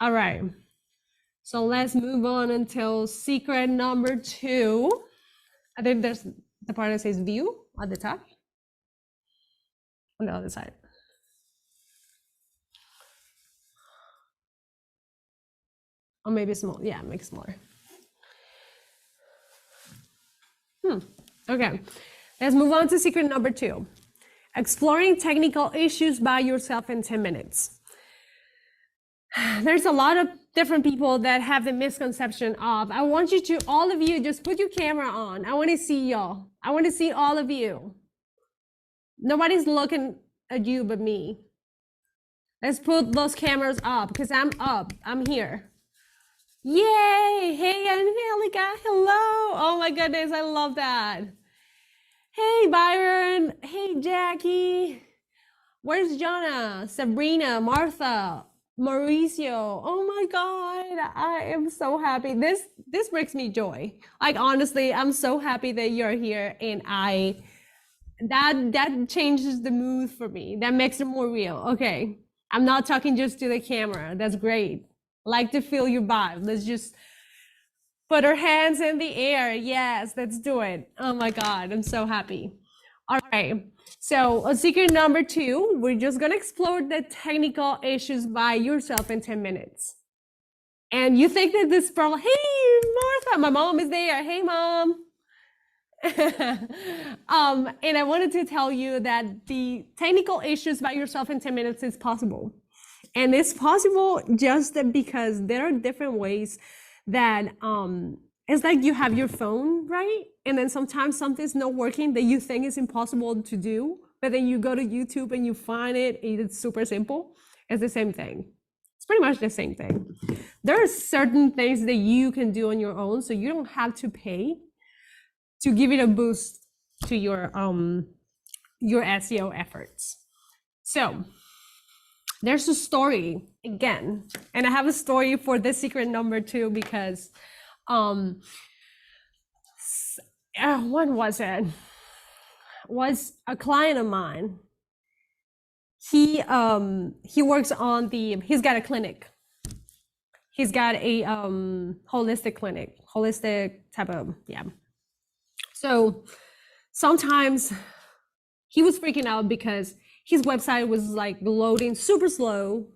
All right. So let's move on until secret number 2. I think there's the part that says view at the top. On the other side. Or maybe small. Yeah, make it smaller. Okay, let's move on to secret number 2. Exploring technical issues by yourself in 10 minutes. There's a lot of different people that have the misconception of, I want you to, all of you, just put your camera on. I want to see y'all. I want to see all of you. Nobody's looking at you but me. Let's put those cameras up because I'm up. I'm here. Yay! Hey, Angelica. Hello. Oh my goodness, I love that. Hey, Byron. Hey, Jackie. Where's Jana? Sabrina, Martha, Mauricio. Oh my God, I am so happy. This brings me joy. Like honestly, I'm so happy that you're here, and that changes the mood for me. That makes it more real. Okay, I'm not talking just to the camera. That's great. Like to feel your vibe. Let's just put our hands in the air. Yes, let's do it. Oh my God, I'm so happy. All right, so secret number 2, we're just gonna explore the technical issues by yourself in 10 minutes. And you think that this problem, hey, Martha, my mom is there. Hey, Mom. And I wanted to tell you that the technical issues by yourself in 10 minutes is possible. And it's possible just because there are different ways that it's like you have your phone, right? And then sometimes something's not working that you think is impossible to do, but then you go to YouTube and you find it, and it's super simple. It's the same thing. It's pretty much the same thing. There are certain things that you can do on your own, so you don't have to pay to give it a boost to your SEO efforts. So there's a story again, and I have a story for this secret number 2 because when was it? Was a client of mine. He works on he's got a clinic. He's got a holistic clinic, holistic type of, yeah. So sometimes he was freaking out because his website was like loading super slow.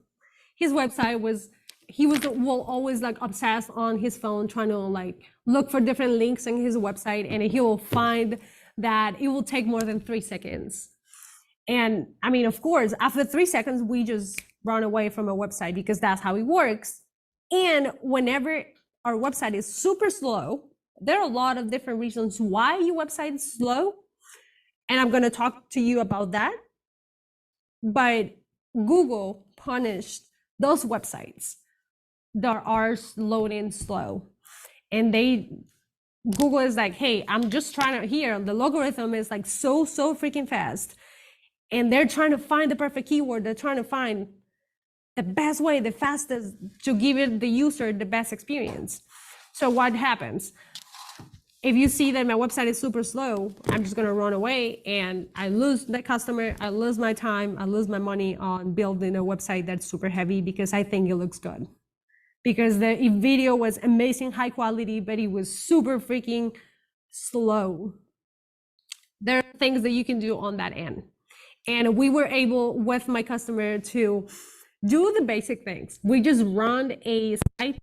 His website was, he was always like obsessed on his phone trying to like look for different links in his website, and he will find that it will take more than 3 seconds. And I mean, of course, after 3 seconds, we just run away from a website because that's how it works. And whenever our website is super slow, there are a lot of different reasons why your website is slow. And I'm going to talk to you about that. But Google punished those websites that are loading slow. And Google is like, hey, I'm just trying to, here, the logarithm is like so freaking fast. And they're trying to find the perfect keyword. They're trying to find the best way, the fastest, to give it the user the best experience. So what happens? if you see that my website is super slow, I'm just gonna run away and I lose the customer, I lose my time, I lose my money on building a website that's super heavy because I think it looks good. Because the video was amazing, high quality, but it was super freaking slow. There are things that you can do on that end. And we were able with my customer to do the basic things. We just run a site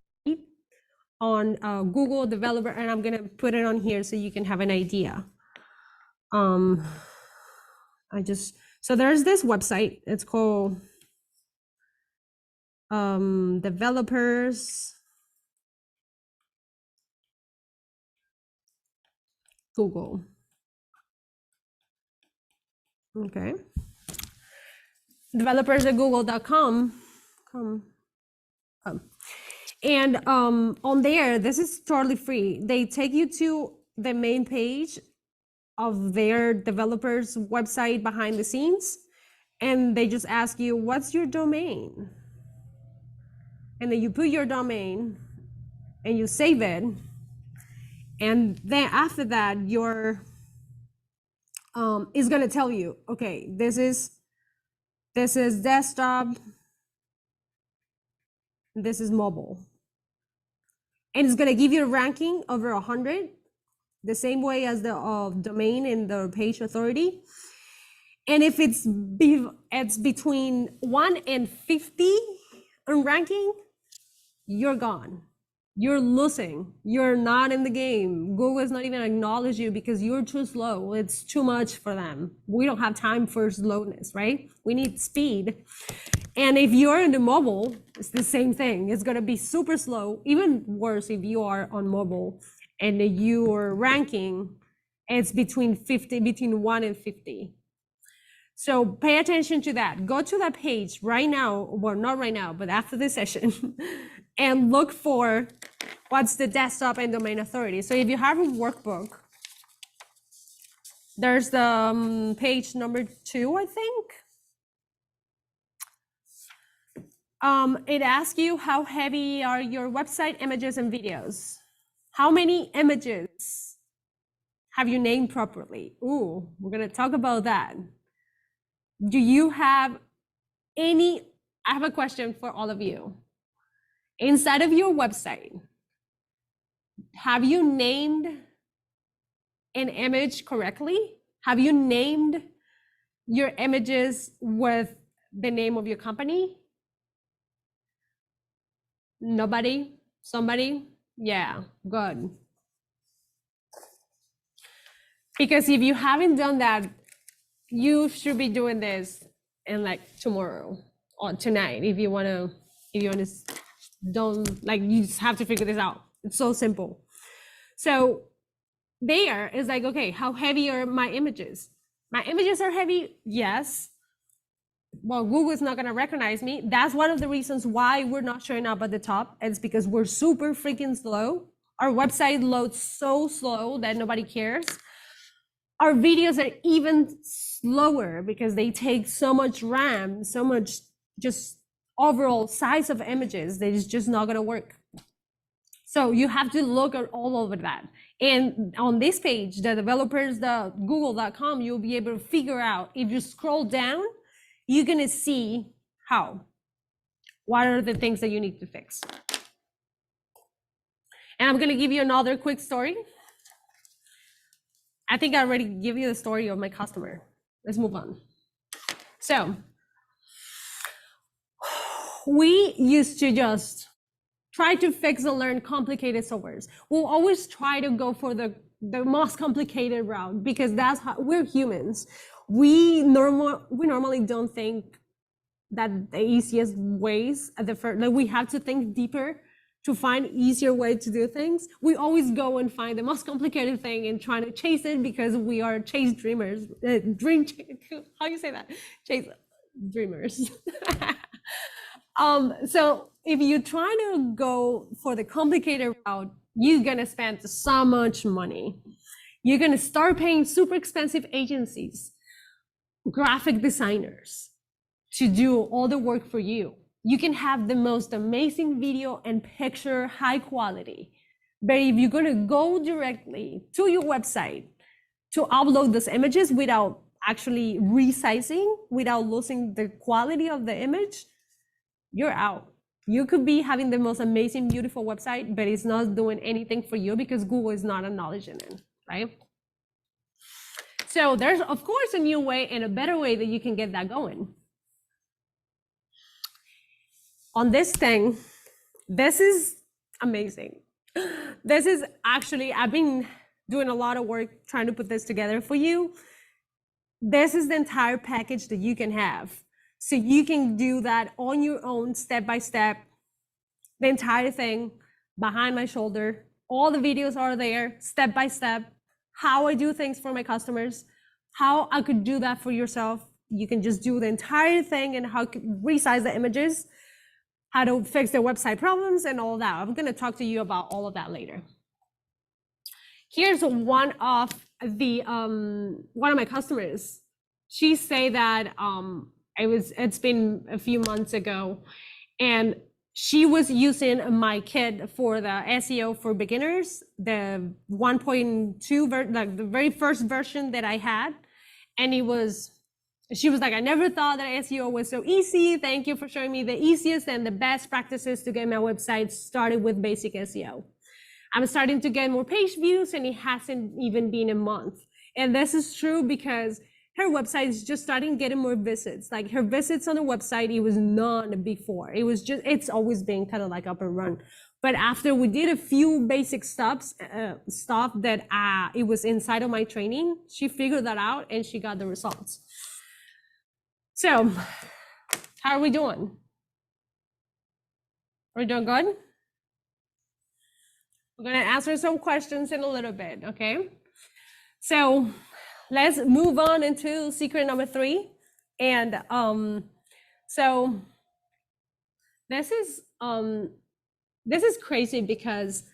on Google Developer, and I'm gonna put it on here so you can have an idea. So there's this website, it's called developers Google. Okay. Developers at google.com. And on there, this is totally free. They take you to the main page of their developers website behind the scenes, and they just ask you, what's your domain? And then you put your domain and you save it. And then after that, your is gonna tell you, okay, this is desktop, this is mobile. And it's gonna give you a ranking over 100, the same way as the domain and the page authority. And if it's between 1 and 50 on ranking, you're gone. You're losing. You're not in the game. Google is not even acknowledge you because you're too slow. It's too much for them. We don't have time for slowness, right? We need speed. And if you're in the mobile, it's the same thing. It's gonna be super slow. Even worse if you are on mobile and your ranking, it's between 1 and 50. So pay attention to that. Go to that page right now, well, not right now, but after this session, and look for what's the desktop and domain authority. So if you have a workbook, there's the page number 2, I think. It asks you how heavy are your website images and videos. How many images have you named properly? Ooh, we're gonna talk about that. Do you have any, I have a question for all of you. Inside of your website, have you named an image correctly? Have you named your images with the name of your company? Nobody? Somebody? Yeah, good. Because if you haven't done that, you should be doing this in like tomorrow or tonight if you want to don't, like, you just have to figure this out. It's so simple. So there is like, okay, how heavy are my images? My images are heavy, yes. Well, Google is not going to recognize me. That's one of the reasons why we're not showing up at the top. It's because we're super freaking slow. Our website loads so slow that nobody cares. Our videos are even slower because they take so much RAM, so much just overall size of images that it's just not going to work. So you have to look at all over that. And on this page, the developers, the google.com, you'll be able to figure out, if you scroll down, you're going to see what are the things that you need to fix. And I'm going to give you another quick story. I think I already gave you the story of my customer. Let's move on. So we used to just try to fix and learn complicated softwares. We'll always try to go for the most complicated route because that's how we're humans. We normally don't think that the easiest ways at the first, like, we have to think deeper to find easier way to do things. We always go and find the most complicated thing and trying to chase it because we are chase dreamers. How you say that? Chase dreamers. So if you try to go for the complicated route, you're gonna spend so much money. You're gonna start paying super expensive agencies, graphic designers to do all the work for you. You can have the most amazing video and picture, high quality, But if you're going to go directly to your website to upload those images without actually resizing, without losing the quality of the image, you're out. You could be having the most amazing, beautiful website, but it's not doing anything for you because Google is not acknowledging it, right? So there's, of course, a new way and a better way that you can get that going. On this thing, this is amazing. This is actually, I've been doing a lot of work trying to put this together for you. This is the entire package that you can have. So you can do that on your own, step by step, the entire thing behind my shoulder. All the videos are there, step by step, how I do things for my customers, how I could do that for yourself. You can just do the entire thing and how to resize the images, how to fix the website problems and all that. I'm gonna talk to you about all of that later. Here's one of my customers. She say that it's been a few months ago, and she was using my kit for the SEO for beginners, the 1.2 like the very first version that I had, and she was like, I never thought that SEO was so easy. Thank you for showing me the easiest and the best practices to get my website started with basic SEO. I'm starting to get more page views and it hasn't even been a month. And this is true because her website is just starting getting more visits. Like her visits on the website, it was none before. It's always been kind of like up and run. But after we did a few basic stuff that it was inside of my training, she figured that out and she got the results. So how are we doing? Are we doing good? We're gonna answer some questions in a little bit, okay? So let's move on into secret number 3. And so this is crazy because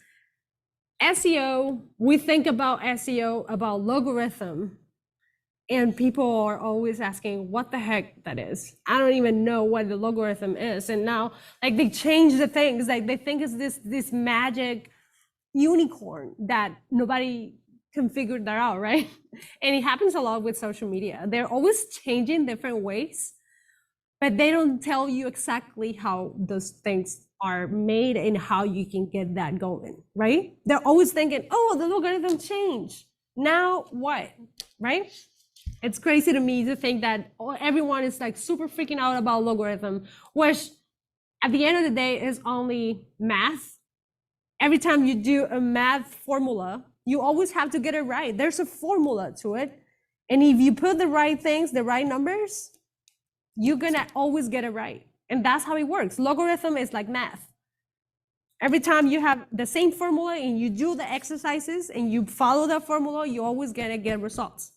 SEO, we think about SEO, about logarithm, and people are always asking what the heck that is. I don't even know what the logarithm is. And now like they change the things, like they think it's this magic unicorn that nobody can figure that out, right? And it happens a lot with social media. They're always changing different ways, but they don't tell you exactly how those things are made and how you can get that going, right? They're always thinking, oh, the logarithm changed. Now what, right? It's crazy to me to think that everyone is like super freaking out about logarithm, which at the end of the day is only math. Every time you do a math formula, you always have to get it right. There's a formula to it. And if you put the right things, the right numbers, you're gonna always get it right. And that's how it works. Logarithm is like math. Every time you have the same formula and you do the exercises and you follow that formula, you're always gonna get results.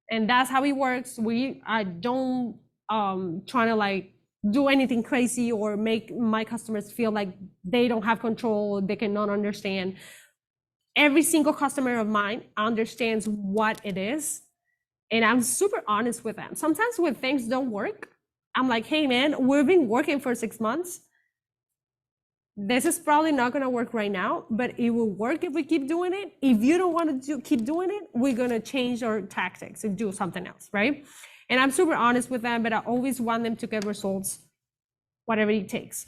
And that's how it works. I don't try to like do anything crazy or make my customers feel like they don't have control, they cannot understand. Every single customer of mine understands what it is, and I'm super honest with them. Sometimes when things don't work, I'm like, hey man, we've been working for 6 months. This is probably not gonna work right now, but it will work if we keep doing it. If you don't want to keep doing it, we're gonna change our tactics and do something else, right? And I'm super honest with them, but I always want them to get results, whatever it takes.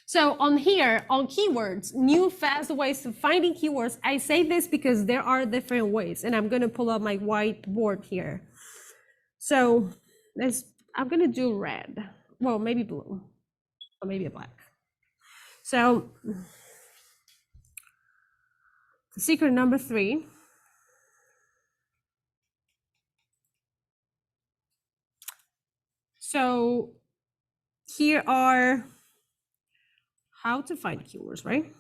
So on here, on keywords, new fast ways of finding keywords, I say this because there are different ways, and I'm gonna pull up my whiteboard here. So I'm gonna do red, well, maybe blue, or maybe black. So secret number 3. So here are how to find keywords, right?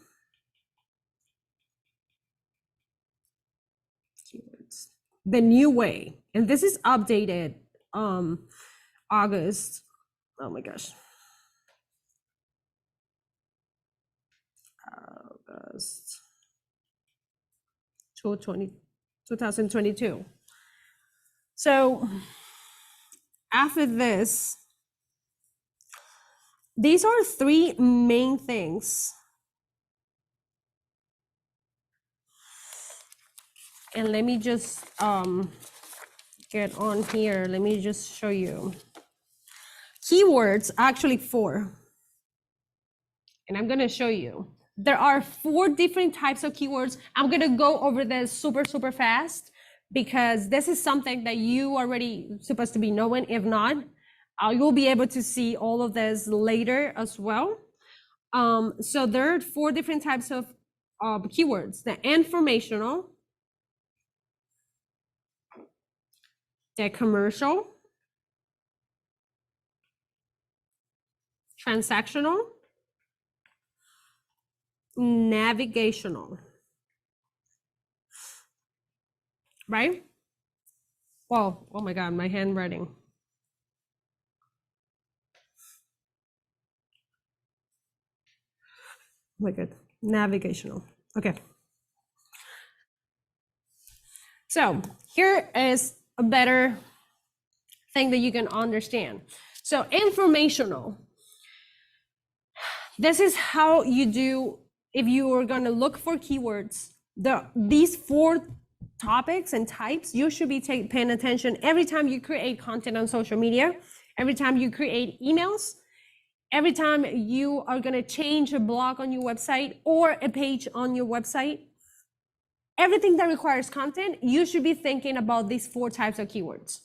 Keywords, the new way, and this is updated August, oh my gosh, August 2022. So after this, these are 3 main things And let me just get on here. Let me just show you. Keywords, actually 4. And I'm gonna show you. There are 4 different types of keywords. I'm gonna go over this super fast because this is something that you already supposed to be knowing. If not, you'll be able to see all of this later as well. So there are 4 different types of keywords: the informational, the commercial, transactional, navigational, right? Well, oh my God, my handwriting. Oh my God, navigational. Okay. So here is a better thing that you can understand. So informational. This is how you do, if you are going to look for keywords, these 4 topics and types, you should be paying attention every time you create content on social media, every time you create emails, every time you are going to change a blog on your website or a page on your website. Everything that requires content, you should be thinking about these 4 types of keywords.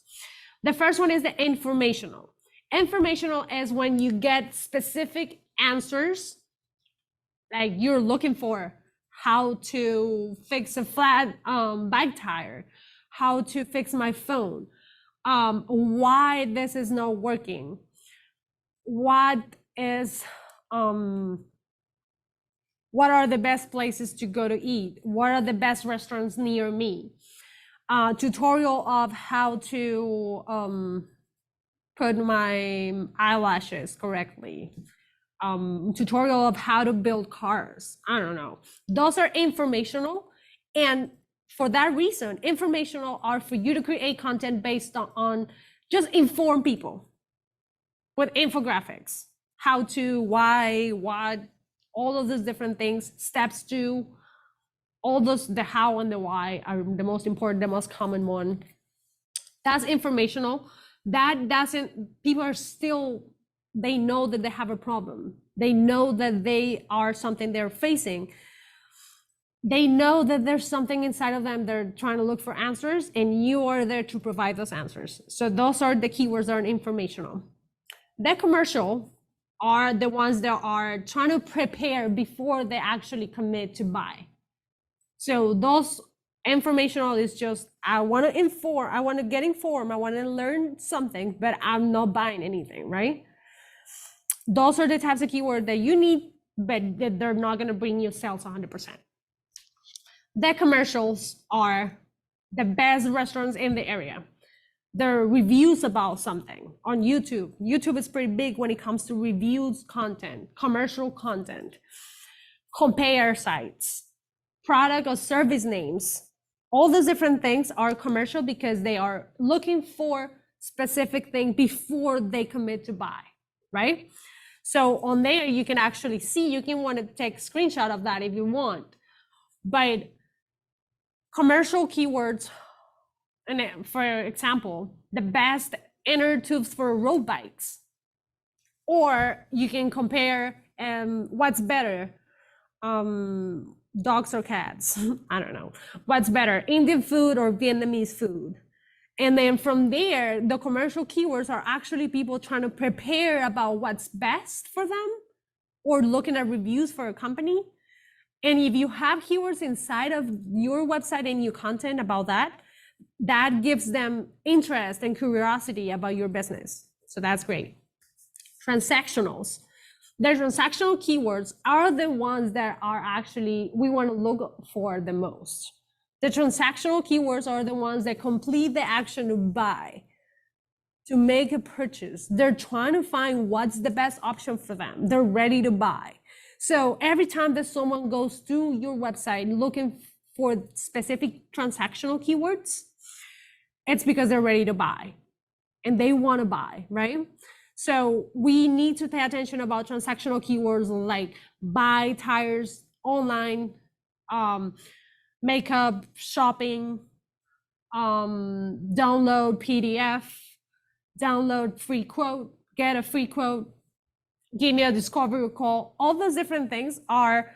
The first one is the informational. Informational is when you get specific answers, like you're looking for how to fix a flat bike tire, how to fix my phone, why this is not working, what are the best places to go to eat, what are the best restaurants near me, tutorial of how to put my eyelashes correctly, tutorial of how to build cars. I don't know. Those are informational. And for that reason, informational are for you to create content based on just inform people with infographics, how to, why, what, all of those different things, steps to, all those, the how and the why are the most important, the most common one. That's informational. That doesn't, people are still, they know that they have a problem. They know that they are something they're facing. They know that there's something inside of them. They're trying to look for answers, and you are there to provide those answers. So those are the keywords that are informational. The commercial are the ones that are trying to prepare before they actually commit to buy. So those informational is just, I want to inform, I want to get informed, I want to learn something, but I'm not buying anything, right? Those are the types of keywords that you need, but they're not going to bring you sales 100%. The commercials are the best restaurants in the area. There are reviews about something on YouTube. YouTube is pretty big when it comes to reviews content, commercial content, compare sites, product or service names. All those different things are commercial because they are looking for specific thing before they commit to buy, right? So on there, you can actually see, you can want to take a screenshot of that if you want. But commercial keywords, and for example, the best inner tubes for road bikes, or you can compare what's better, dogs or cats. I don't know what's better, Indian food or Vietnamese food. And then from there, the commercial keywords are actually people trying to prepare about what's best for them or looking at reviews for a company. And if you have keywords inside of your website and your content about that, that gives them interest and curiosity about your business. So that's great. Transactionals. The transactional keywords are the ones that are actually, we want to look for the most. The transactional keywords are the ones that complete the action to buy, to make a purchase. They're trying to find what's the best option for them. They're ready to buy. So every time that someone goes to your website looking for specific transactional keywords, it's because they're ready to buy and they want to buy, right? So we need to pay attention about transactional keywords like buy tires online, makeup, shopping, download PDF, download free quote, get a free quote, give me a discovery call. All those different things are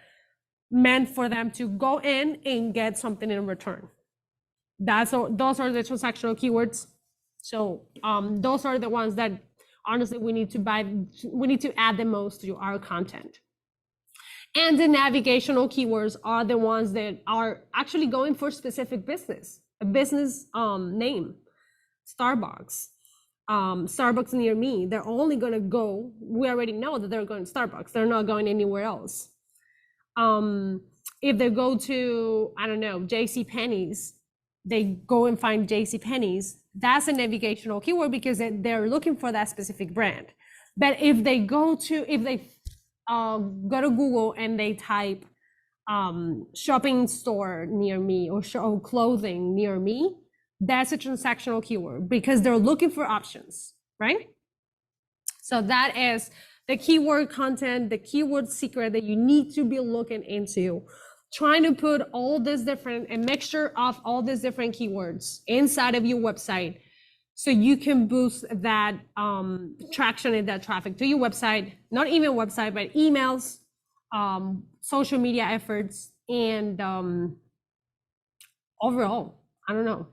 meant for them to go in and get something in return. Those are the transactional keywords. So those are the ones that honestly we need to add the most to our content. And the navigational keywords are the ones that are actually going for specific business, a business name, Starbucks, Starbucks near me. They're only going to go, we already know that they're going to Starbucks. They're not going anywhere else. If they go to, I don't know, JCPenney's, they go and find JCPenney's. That's a navigational keyword because they're looking for that specific brand. But if they go to Google and they type shopping store near me or clothing near me, that's a transactional keyword because they're looking for options, right? So that is the keyword content, the keyword secret that you need to be looking into, trying to put all this different, a mixture of all these different keywords inside of your website so you can boost that traction and that traffic to your website, not even website, but emails, social media efforts, and overall, I don't know.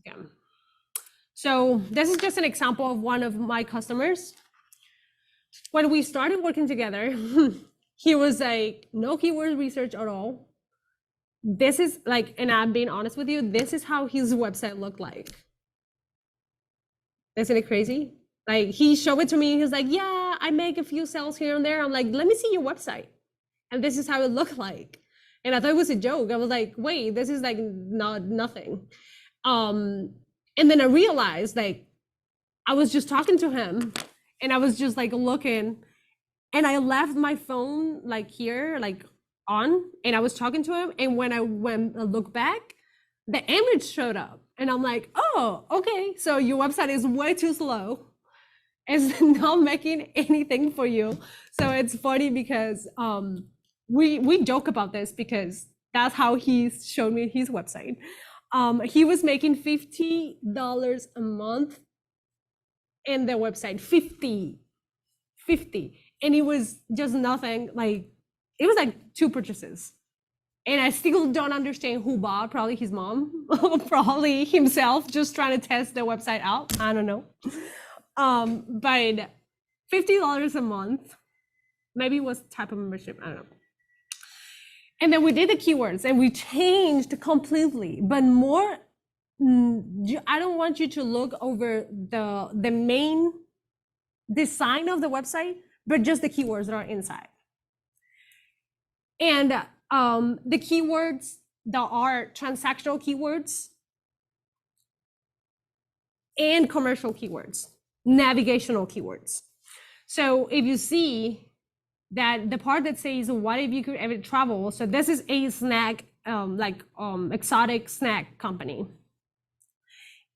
Yeah. So this is just an example of one of my customers. When we started working together, he was like, no keyword research at all. This is like, and I'm being honest with you, this is how his website looked like. Isn't it crazy? Like he showed it to me. He's like, yeah, I make a few sales here and there. I'm like, let me see your website. And this is how it looked like. And I thought it was a joke. I was like, wait, this is like nothing. And then I realized like, I was just talking to him and I was just like looking and I left my phone like here, like on, and I was talking to him. And when I look back, the image showed up and I'm like, oh, okay. So your website is way too slow. It's not making anything for you. So it's funny because we joke about this because that's how he showed me his website. He was making $50 a month in the website, 50. And it was just nothing, like, it was like 2 purchases. And I still don't understand who bought, probably his mom, probably himself, just trying to test the website out. I don't know. But $50 a month, maybe it was type of membership, I don't know. And then we did the keywords and we changed completely, but more, I don't want you to look over the main design of the website, but just the keywords that are inside. And the keywords that are transactional keywords and commercial keywords, navigational keywords. So if you see that the part that says, what if you could ever travel? So this is a snack, exotic snack company.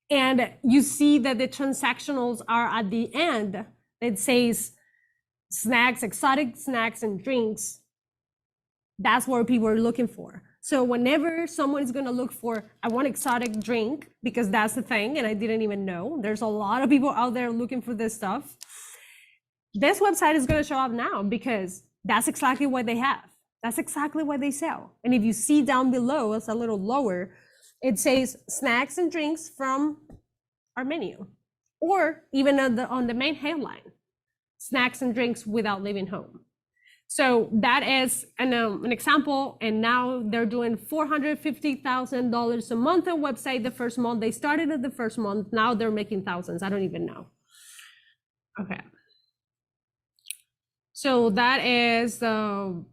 And you see that the transactionals are at the end. It says snacks, exotic snacks and drinks. That's what people are looking for. So whenever someone is going to look for, I want exotic drink, because that's the thing, and I didn't even know. There's a lot of people out there looking for this stuff. This website is going to show up now because that's exactly what they have. That's exactly what they sell. And if you see down below, it's a little lower, it says snacks and drinks from our menu, or even on the main headline, snacks and drinks without leaving home. So that is an example, and now they're doing $450,000 a month on website. The first month they started at the first month, now they're making thousands. I don't even know. Okay. So that is the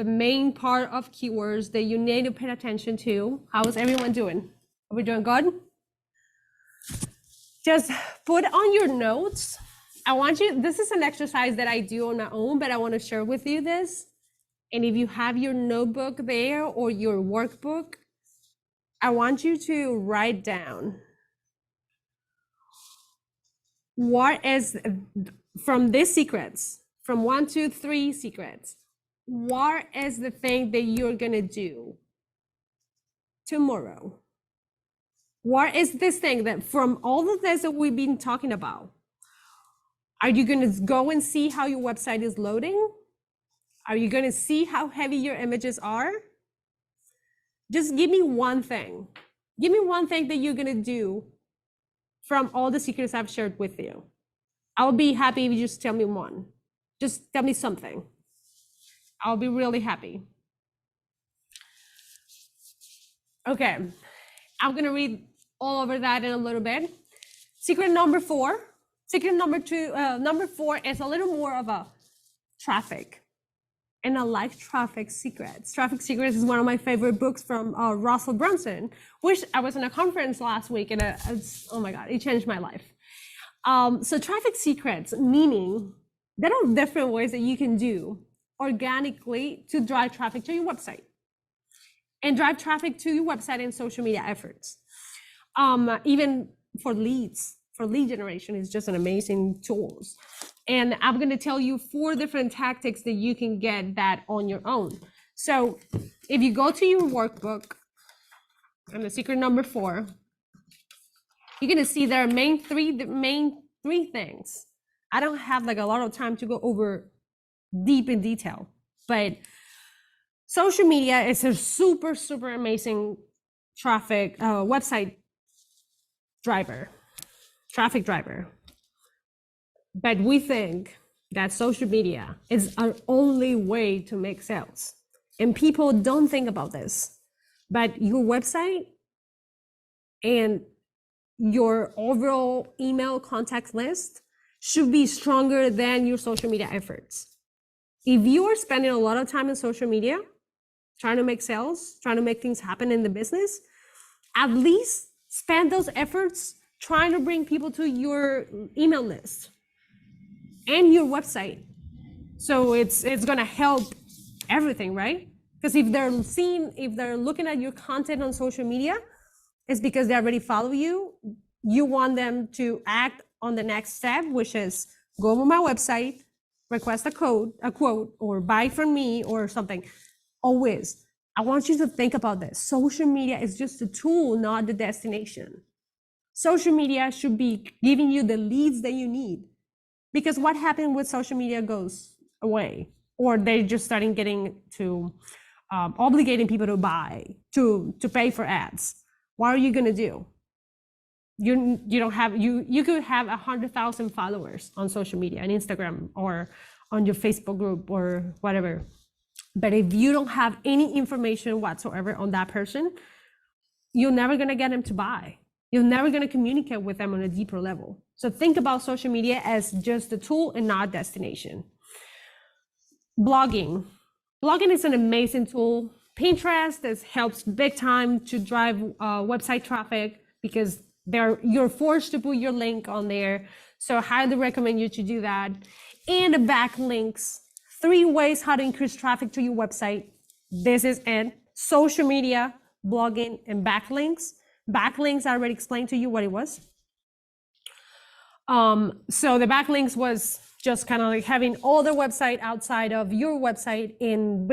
main part of keywords that you need to pay attention to. How is everyone doing? Are we doing good? Just put on your notes. I want you, this is an exercise that I do on my own, but I want to share with you this. And if you have your notebook there or your workbook, I want you to write down what is from these secrets, from 1 to 3 secrets. what is the thing that you're gonna do tomorrow? What is this thing that from all of this that we've been talking about, are you gonna go and see how your website is loading? Are you gonna see how heavy your images are? Just give me one thing. Give me one thing that you're gonna do from all the secrets I've shared with you. I'll be happy if you just tell me one. Just tell me something. I'll be really happy. Okay, I'm gonna read all over that in a little bit. Secret number 4. Secret number 4 is a little more of a traffic. And I like Traffic Secrets. Traffic Secrets is one of my favorite books from Russell Brunson, which I was in a conference last week and oh my God, it changed my life. So Traffic Secrets, meaning there are different ways that you can do organically to drive traffic to your website and drive traffic to your website and social media efforts. Even for leads, for lead generation is just an amazing tools. And I'm going to tell you 4 different tactics that you can get that on your own. So if you go to your workbook and the secret number 4, you're going to see there are the main three things. I don't have like a lot of time to go over deep in detail, but social media is a super, super amazing traffic website driver, traffic driver. But we think that social media is our only way to make sales. And people don't think about this. But your website and your overall email contact list should be stronger than your social media efforts. If you are spending a lot of time in social media, trying to make sales, trying to make things happen in the business, at least spend those efforts trying to bring people to your email list and your website. So it's gonna help everything, right? Because if they're looking at your content on social media, it's because they already follow you. You want them to act on the next step, which is go on my website, request a quote, or buy from me or something. Always, I want you to think about this. Social media is just a tool, not the destination. Social media should be giving you the leads that you need. Because what happened with social media goes away, or they just starting getting to obligating people to buy, to pay for ads. What are you gonna do? You don't have, you could have 100,000 followers on social media, on Instagram or on your Facebook group or whatever. But if you don't have any information whatsoever on that person, you're never gonna get them to buy. You're never gonna communicate with them on a deeper level. So think about social media as just a tool and not a destination. Blogging. Blogging is an amazing tool. Pinterest helps big time to drive website traffic because you're forced to put your link on there. So I highly recommend you to do that. And the backlinks. 3 ways how to increase traffic to your website. This is it. Social media, blogging, and backlinks. Backlinks, I already explained to you what it was. So the backlinks was just kind of like having all the website outside of your website and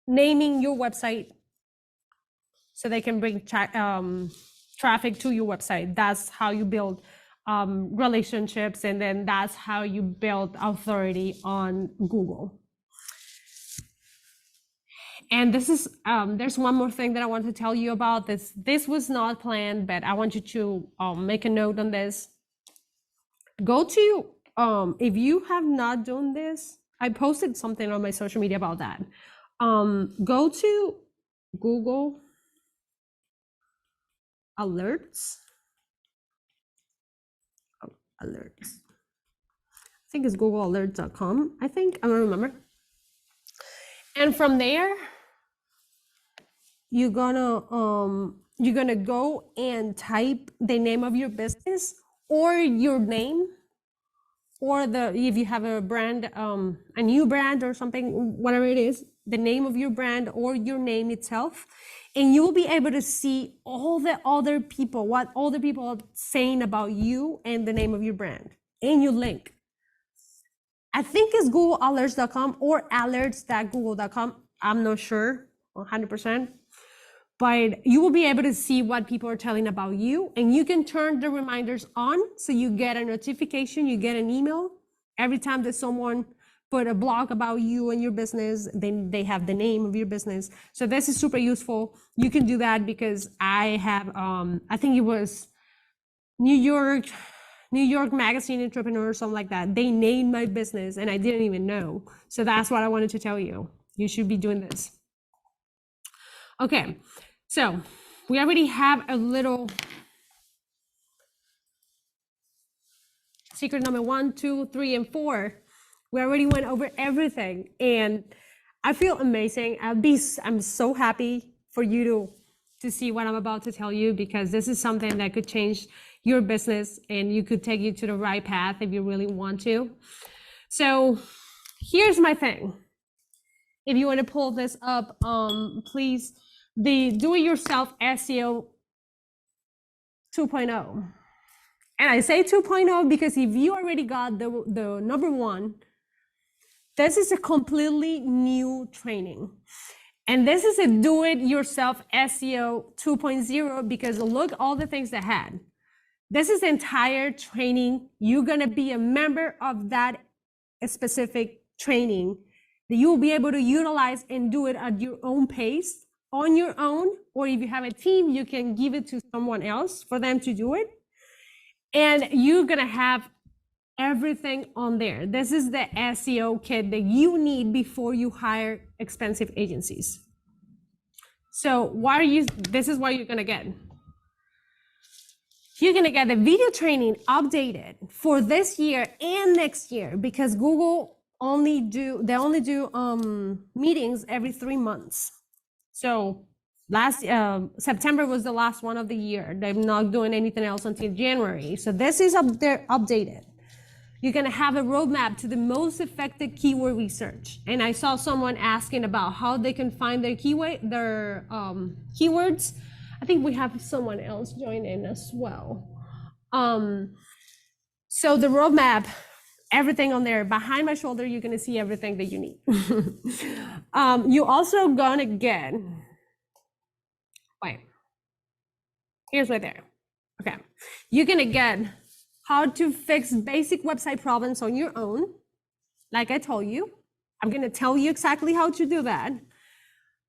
naming your website so they can bring traffic to your website. That's how you build relationships, and then that's how you build authority on Google. And this is there's one more thing that I want to tell you about. This was not planned, but I want you to make a note on this. Go to if you have not done this, I posted something on my social media about that. Go to Google Alerts. Alerts. I think it's googlealerts.com. I don't remember. And from there, you're gonna go and type the name of your business or your name, or if you have a brand, a new brand or something, whatever it is, the name of your brand or your name itself, and you will be able to see all the other people, what other people are saying about you and the name of your brand, and your link. I think it's googlealerts.com or alerts.google.com. I'm not sure 100%, but you will be able to see what people are telling about you, and you can turn the reminders on so you get a notification, you get an email every time that someone put a blog about you and your business, then they have the name of your business. So this is super useful. You can do that because I have, I think it was New York Magazine Entrepreneur or something like that. They named my business and I didn't even know. So that's what I wanted to tell you. You should be doing this. Okay, so we already have a little secret number 1, 2, 3, and 4. We already went over everything and I feel amazing. I'm so happy for you to see what I'm about to tell you, because this is something that could change your business and you could take you to the right path if you really want to. So here's my thing. If you want to pull this up, please, the do-it-yourself SEO 2.0. And I say 2.0 because if you already got the number 1, this is a completely new training. And this is a do-it-yourself SEO 2.0 because look all the things that had. This is the entire training. You're gonna be a member of that specific training that you'll be able to utilize and do it at your own pace, on your own, or if you have a team, you can give it to someone else for them to do it. And you're gonna have everything on there. This is the SEO kit that you need before you hire expensive agencies. So this is what you're gonna get. You're gonna get the video training updated for this year and next year, because Google only do meetings every 3 months. So last September was the last one of the year. They're not doing anything else until January. So this is up there updated. You're gonna have a roadmap to the most effective keyword research. And I saw someone asking about how they can find their keywords. I think we have someone else join in as well. So the roadmap, everything on there, behind my shoulder, you're gonna see everything that you need. You also gonna get, wait, here's right there. Okay, you're gonna get how to fix basic website problems on your own. Like I told you, I'm gonna tell you exactly how to do that.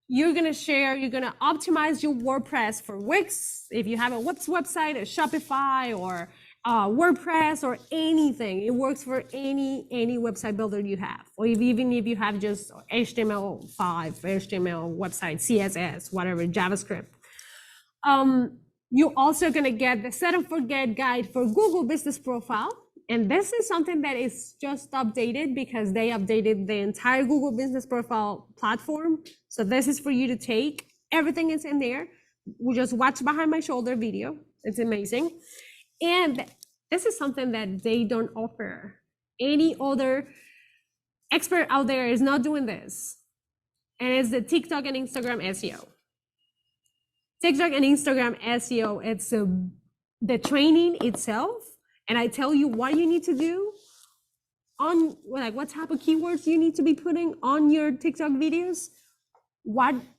You're gonna optimize your WordPress for Wix. If you have a Wix website, a Shopify, or WordPress, or anything, it works for any website builder you have. Or even if you have just HTML5, HTML website, CSS, whatever, JavaScript. You're also gonna get the Set and Forget guide for Google Business Profile. And this is something that is just updated because they updated the entire Google Business Profile platform. So this is for you to take. Everything is in there. We just watch behind my shoulder video. It's amazing. And this is something that they don't offer. Any other expert out there is not doing this. And it's the TikTok and Instagram SEO. TikTok and Instagram SEO, it's the training itself. And I tell you what you need to do on, like, what type of keywords you need to be putting on your TikTok videos.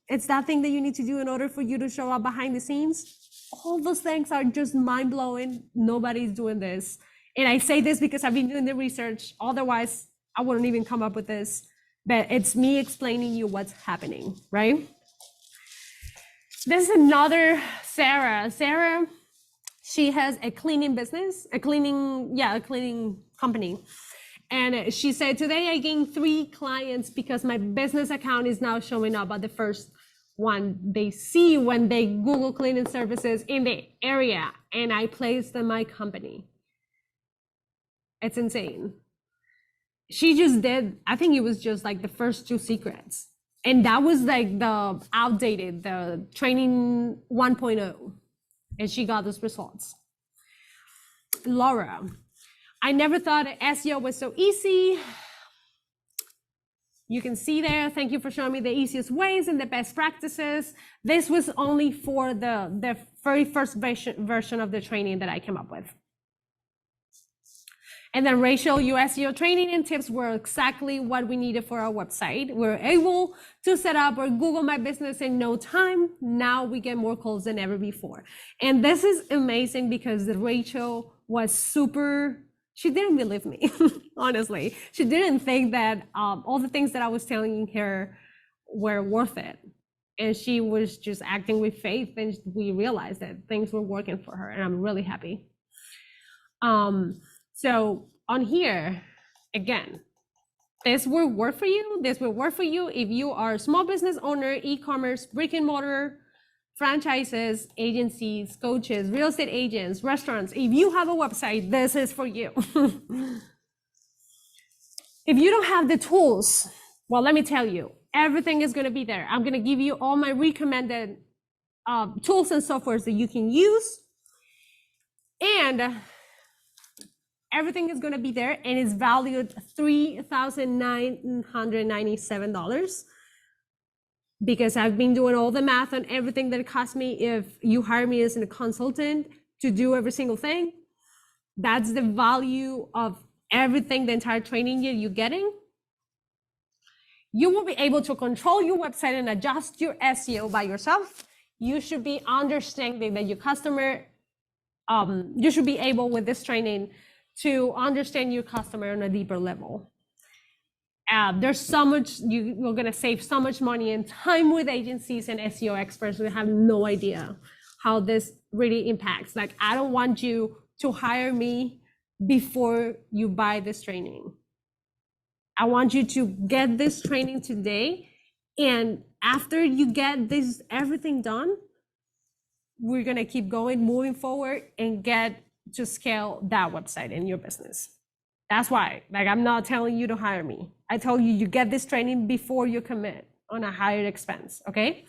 It's that thing that you need to do in order for you to show up behind the scenes. All those things are just mind blowing. Nobody's doing this. And I say this because I've been doing the research. Otherwise, I wouldn't even come up with this. But it's me explaining you what's happening, right? This is another Sarah. Sarah, she has a cleaning business, a cleaning company. And she said, today I gained 3 clients because my business account is now showing up at the first one they see when they Google cleaning services in the area, and I placed in my company. It's insane. She just did, I think it was just like the first 2 secrets. And that was like the outdated, the training 1.0. And she got those results. Laura, I never thought SEO was so easy. You can see there, thank you for showing me the easiest ways and the best practices. This was only for the very first version of the training that I came up with. And then Rachel, your SEO training and tips were exactly what we needed for our website. We're able to set up our Google My Business in no time. Now we get more calls than ever before. And this is amazing because Rachel was she didn't believe me, honestly. She didn't think that all the things that I was telling her were worth it. And she was just acting with faith, and we realized that things were working for her, and I'm really happy. So on here, again, this will work for you. This will work for you if you are a small business owner, e-commerce, brick and mortar, franchises, agencies, coaches, real estate agents, restaurants. If you have a website, this is for you. If you don't have the tools, well, let me tell you, everything is going to be there. I'm going to give you all my recommended tools and softwares that you can use. And everything is going to be there, and it's valued $3,997 because I've been doing all the math on everything that it cost me if you hire me as a consultant to do every single thing. That's the value of everything, the entire training you're getting. You will be able to control your website and adjust your SEO by yourself. You should be understanding that your customer, you should be able with this training to understand your customer on a deeper level. There's so much, you're gonna save so much money and time with agencies and SEO experts. We have no idea how this really impacts. Like, I don't want you to hire me before you buy this training. I want you to get this training today, and after you get this everything done, we're gonna keep going, moving forward, and get to scale that website in your business. That's why, like, I'm not telling you to hire me. I tell you, you get this training before you commit on a higher expense, okay?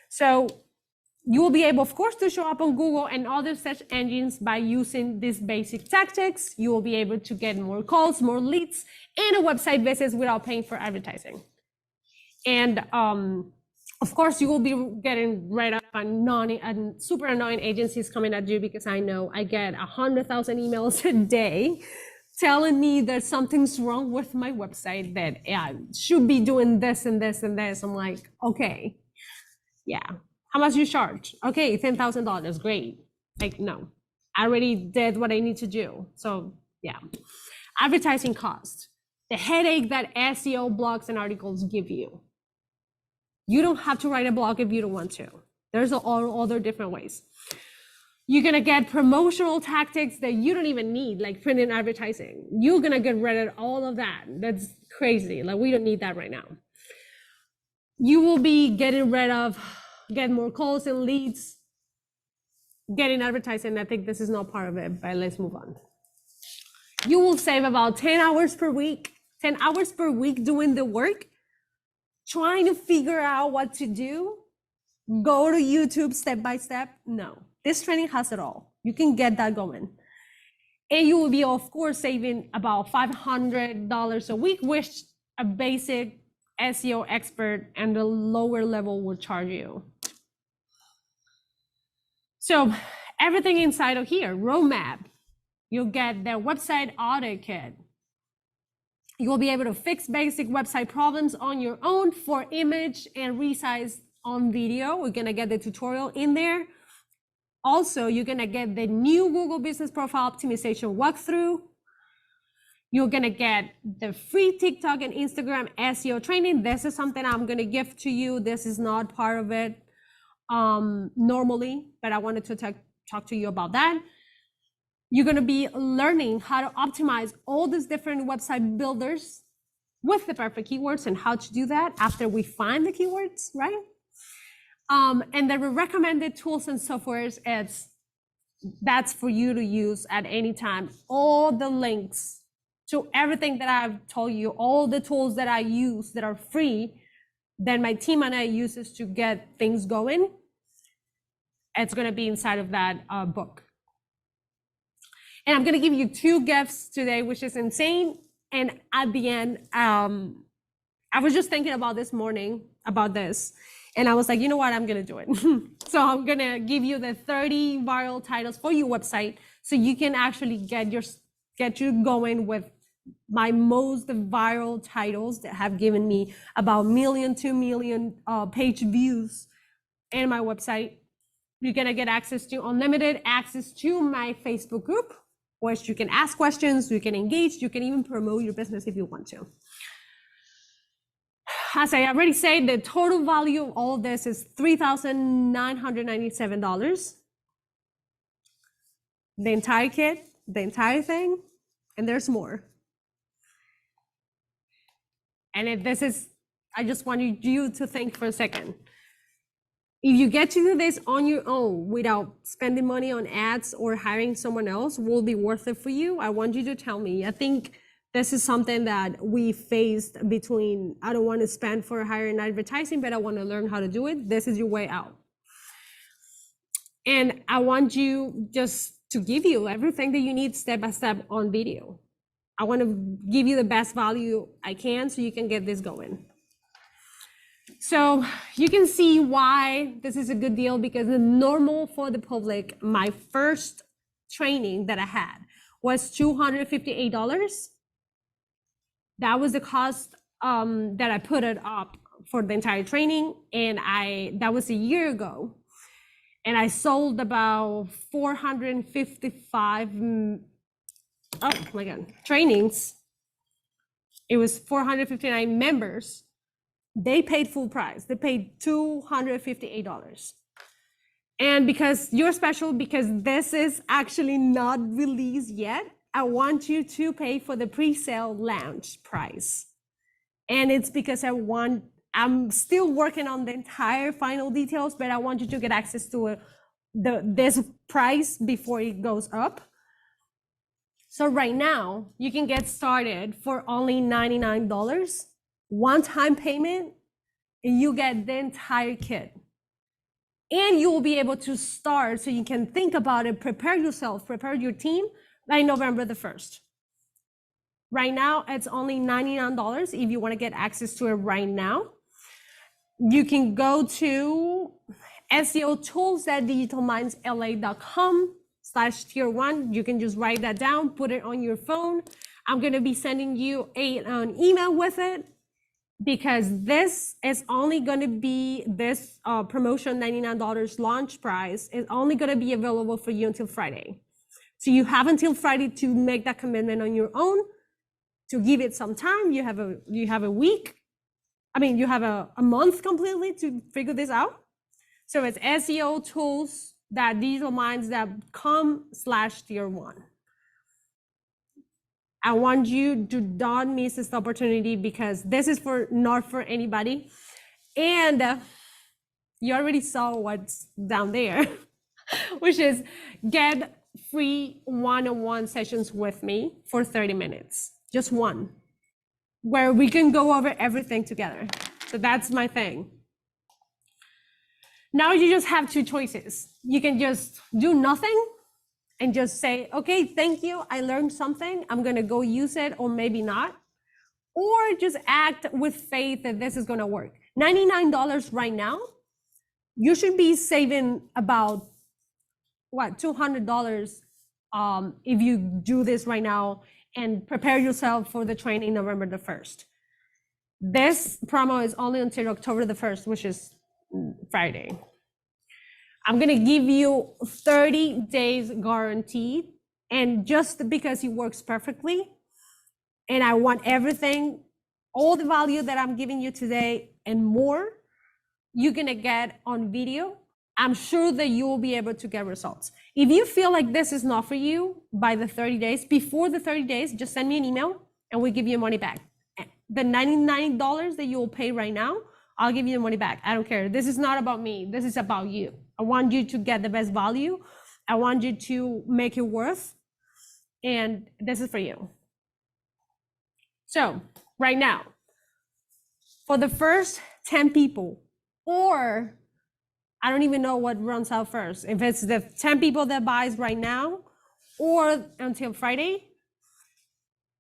So you will be able, of course, to show up on Google and other search engines by using these basic tactics. You will be able to get more calls, more leads, and a website visits without paying for advertising. And of course, you will be getting rid of super annoying agencies coming at you, because I know I get 100,000 emails a day telling me that something's wrong with my website, that I should be doing this and this and this. I'm like, okay, yeah. How much you charge? Okay, $10,000, great. Like, no, I already did what I need to do. So yeah. Advertising cost, the headache that SEO blogs and articles give you. You don't have to write a blog if you don't want to. There's all other different ways. You're gonna get promotional tactics that you don't even need, like print and advertising. You're gonna get rid of all of that. That's crazy. Like, we don't need that right now. You will be getting more calls and leads, getting advertising. I think this is not part of it, but let's move on. You will save about 10 hours per week, 10 hours per week doing the work, trying to figure out what to do. Go to YouTube step by step. No, this training has it all. You can get that going. And you will be, of course, saving about $500 a week, which a basic SEO expert and the lower level will charge you. So everything inside of here, roadmap, you'll get their website audit kit. You will be able to fix basic website problems on your own for image and resize on video. We're gonna get the tutorial in there. Also, you're gonna get the new Google Business Profile Optimization walkthrough. You're gonna get the free TikTok and Instagram SEO training. This is something I'm gonna give to you. This is not part of it normally, but I wanted to talk to you about that. You're gonna be learning how to optimize all these different website builders with the perfect keywords and how to do that after we find the keywords, right? And the recommended tools and softwares, that's for you to use at any time. All the links to everything that I've told you, all the tools that I use that are free, that my team and I uses to get things going, it's gonna be inside of that book. And I'm gonna give you 2 gifts today, which is insane. And at the end, I was just thinking about this morning, about this. And I was like, you know what, I'm gonna do it. So I'm gonna give you the 30 viral titles for your website, so you can actually get your get you going with my most viral titles that have given me about 2 million page views and my website. You're gonna get access to unlimited access to my Facebook group, which you can ask questions, you can engage, you can even promote your business if you want to. As I already said, the total value of all of this is $3,997. The entire kit, the entire thing, and there's more. And if this is, I just want you to think for a second. If you get to do this on your own without spending money on ads or hiring someone else, will be worth it for you? I want you to tell me. I think this is something that we faced between, I don't want to spend for hiring advertising, but I want to learn how to do it. This is your way out. And I want you just to give you everything that you need step by step on video. I want to give you the best value I can so you can get this going. So you can see why this is a good deal, because the normal for the public, my first training that I had was $258. That was the cost that I put it up for the entire training. And that was a year ago. And I sold about 455 oh my God, trainings. It was 459 members. They paid full price. They paid $258. And because you're special, because this is actually not released yet, I want you to pay for the pre-sale launch price. And it's because I'm still working on the entire final details, but I want you to get access to this price before it goes up. So right now, you can get started for only $99, one-time payment, and you get the entire kit. And you will be able to start so you can think about it, prepare yourself, prepare your team by November the 1st. Right now, it's only $99 if you want to get access to it right now. You can go to SEOtools.digitalmindsla.com/tier1. You can just write that down, put it on your phone. I'm going to be sending you an email with it, because this is only going to be, this promotion $99 launch price is only going to be available for you until Friday. So you have until Friday to make that commitment on your own, to give it some time. You have a week. I mean, you have a month completely to figure this out. So it's SEOtools.digitalminds.com/tier1. I want you to not miss this opportunity, because this is not for anybody. And you already saw what's down there, which is get free one-on-one sessions with me for 30 minutes, just one, where we can go over everything together. So that's my thing. Now you just have two choices. You can just do nothing and just say, okay, thank you, I learned something, I'm gonna go use it, or maybe not. Or just act with faith that this is gonna work. $99 right now, you should be saving about, $200 if you do this right now and prepare yourself for the training November the 1st. This promo is only until October the 1st, which is Friday. I'm gonna give you 30 days guaranteed, and just because it works perfectly, and I want everything, all the value that I'm giving you today and more, you're gonna get on video. I'm sure that you will be able to get results. If you feel like this is not for you by the 30 days, before the 30 days, just send me an email and we give you money back. The $99 that you will pay right now, I'll give you the money back. I don't care. This is not about me. This is about you. I want you to get the best value. I want you to make it worth, and this is for you. So right now, for the first 10 people, or I don't even know what runs out first, if it's the 10 people that buys right now or until Friday,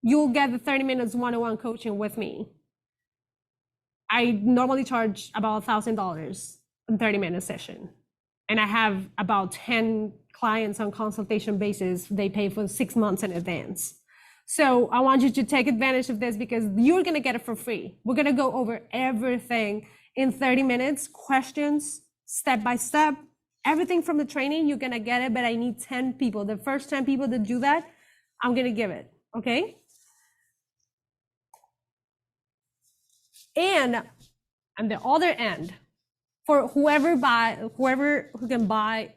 you'll get the 30 minutes one-on-one coaching with me. I normally charge about $1,000 a 30-minute session. And I have about 10 clients on consultation basis. They pay for 6 months in advance. So I want you to take advantage of this because you're going to get it for free. We're going to go over everything in 30 minutes, questions, step by step, everything from the training. You're going to get it, but I need 10 people. The first 10 people that do that, I'm going to give it. Okay. And on the other end, for whoever who can buy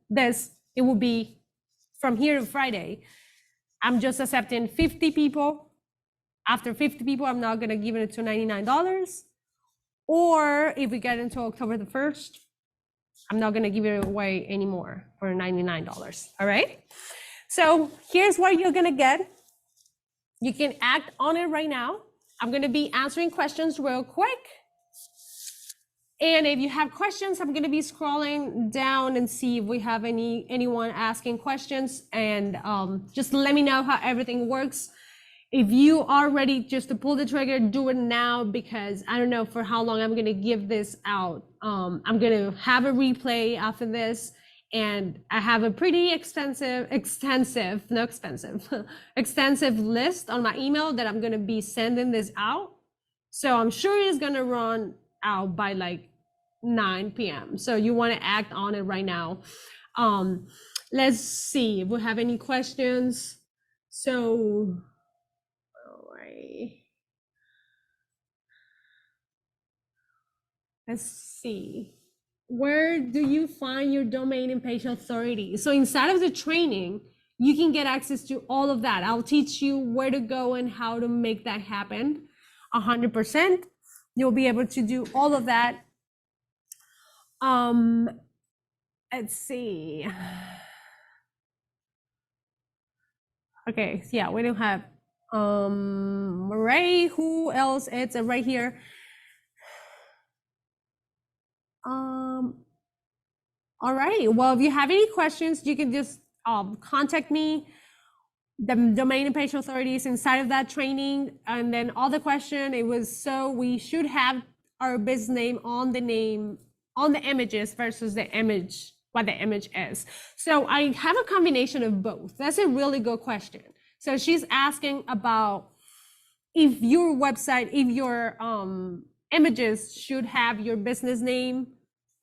this, it will be from here to Friday. I'm just accepting 50 people. After 50 people, I'm not going to give it to $99. Or if we get into October the 1st, I'm not going to give it away anymore for $99. All right. So here's what you're going to get. You can act on it right now. I'm going to be answering questions real quick. And if you have questions, I'm going to be scrolling down and see if we have anyone asking questions, and just let me know how everything works. If you are ready just to pull the trigger, do it now, because I don't know for how long I'm going to give this out. I'm going to have a replay after this, and I have a pretty extensive list on my email that I'm going to be sending this out. So I'm sure it's going to run out by like 9 p.m. So you want to act on it right now. Let's see if we have any questions. So, all right. Let's see. Where do you find your domain and page authority? So inside of the training, you can get access to all of that. I'll teach you where to go and how to make that happen 100%. You'll be able to do all of that. Let's see. Okay, yeah, we don't have Ray. Who else? It's right here. All right. Well, if you have any questions, you can just contact me. The domain and page authority is inside of that training. And then all the question, it was, so we should have our business name on the images versus the image, what the image is. So I have a combination of both. That's a really good question. So she's asking about if your website, if your images should have your business name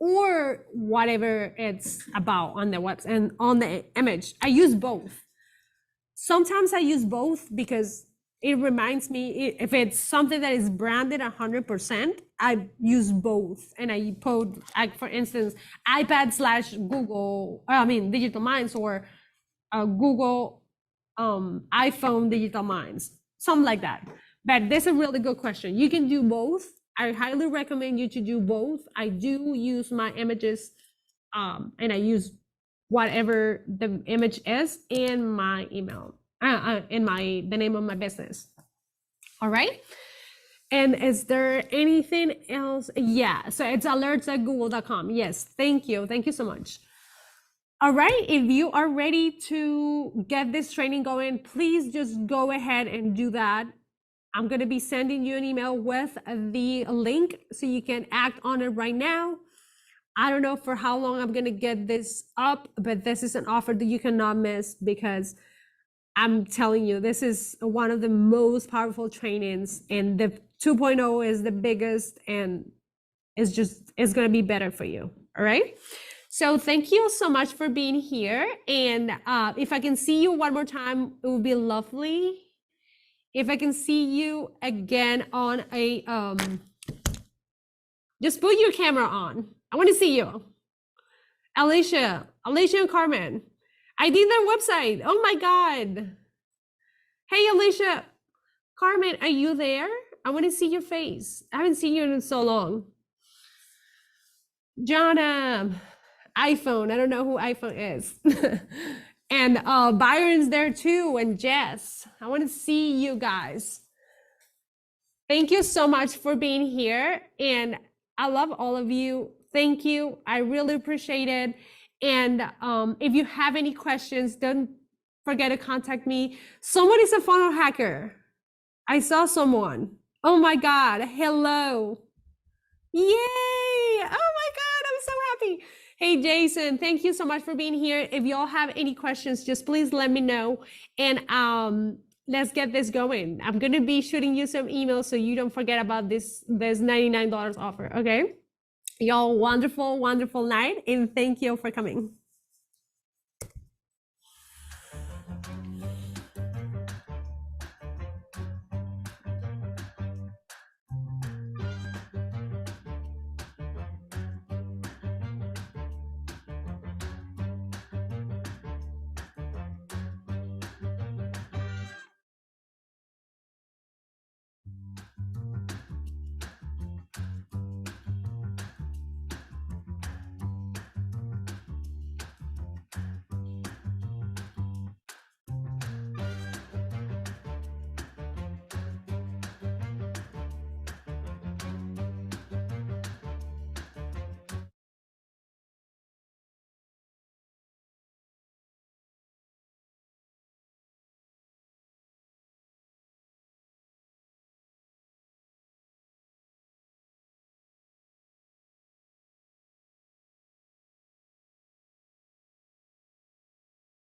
or whatever it's about on the website and on the image. I use both. Sometimes I use both because it reminds me, if it's something that is branded 100%, I use both. And I put, like, for instance, iPad/Google, Digital Minds, or Google iPhone Digital Minds, something like that. But this is a really good question. You can do both. I highly recommend you to do both. I do use my images, and I use whatever the image is in my email, the name of my business. All right. And is there anything else? Yeah. So it's alerts@google.com. Yes. Thank you. Thank you so much. All right. If you are ready to get this training going, please just go ahead and do that. I'm going to be sending you an email with the link so you can act on it right now. I don't know for how long I'm going to get this up, but this is an offer that you cannot miss, because I'm telling you, this is one of the most powerful trainings, and the 2.0 is the biggest, and it's going to be better for you. All right. So thank you so much for being here. And if I can see you one more time, it would be lovely. If I can see you again on a, just put your camera on. I want to see you. Alicia and Carmen. I did their website. Oh my God. Hey, Alicia. Carmen, are you there? I want to see your face. I haven't seen you in so long. Jonna, iPhone. I don't know who iPhone is. And Byron's there too, and Jess. I want to see you guys. Thank you so much for being here. And I love all of you. Thank you. I really appreciate it. And if you have any questions, don't forget to contact me. Someone is a funnel hacker. I saw someone. Oh my God. Hello. Yay. Oh my God. I'm so happy. Hey, Jason, thank you so much for being here. If y'all have any questions, just please let me know. And let's get this going. I'm gonna be shooting you some emails so you don't forget about this $99 offer, okay? Y'all, wonderful, wonderful night, and thank you for coming.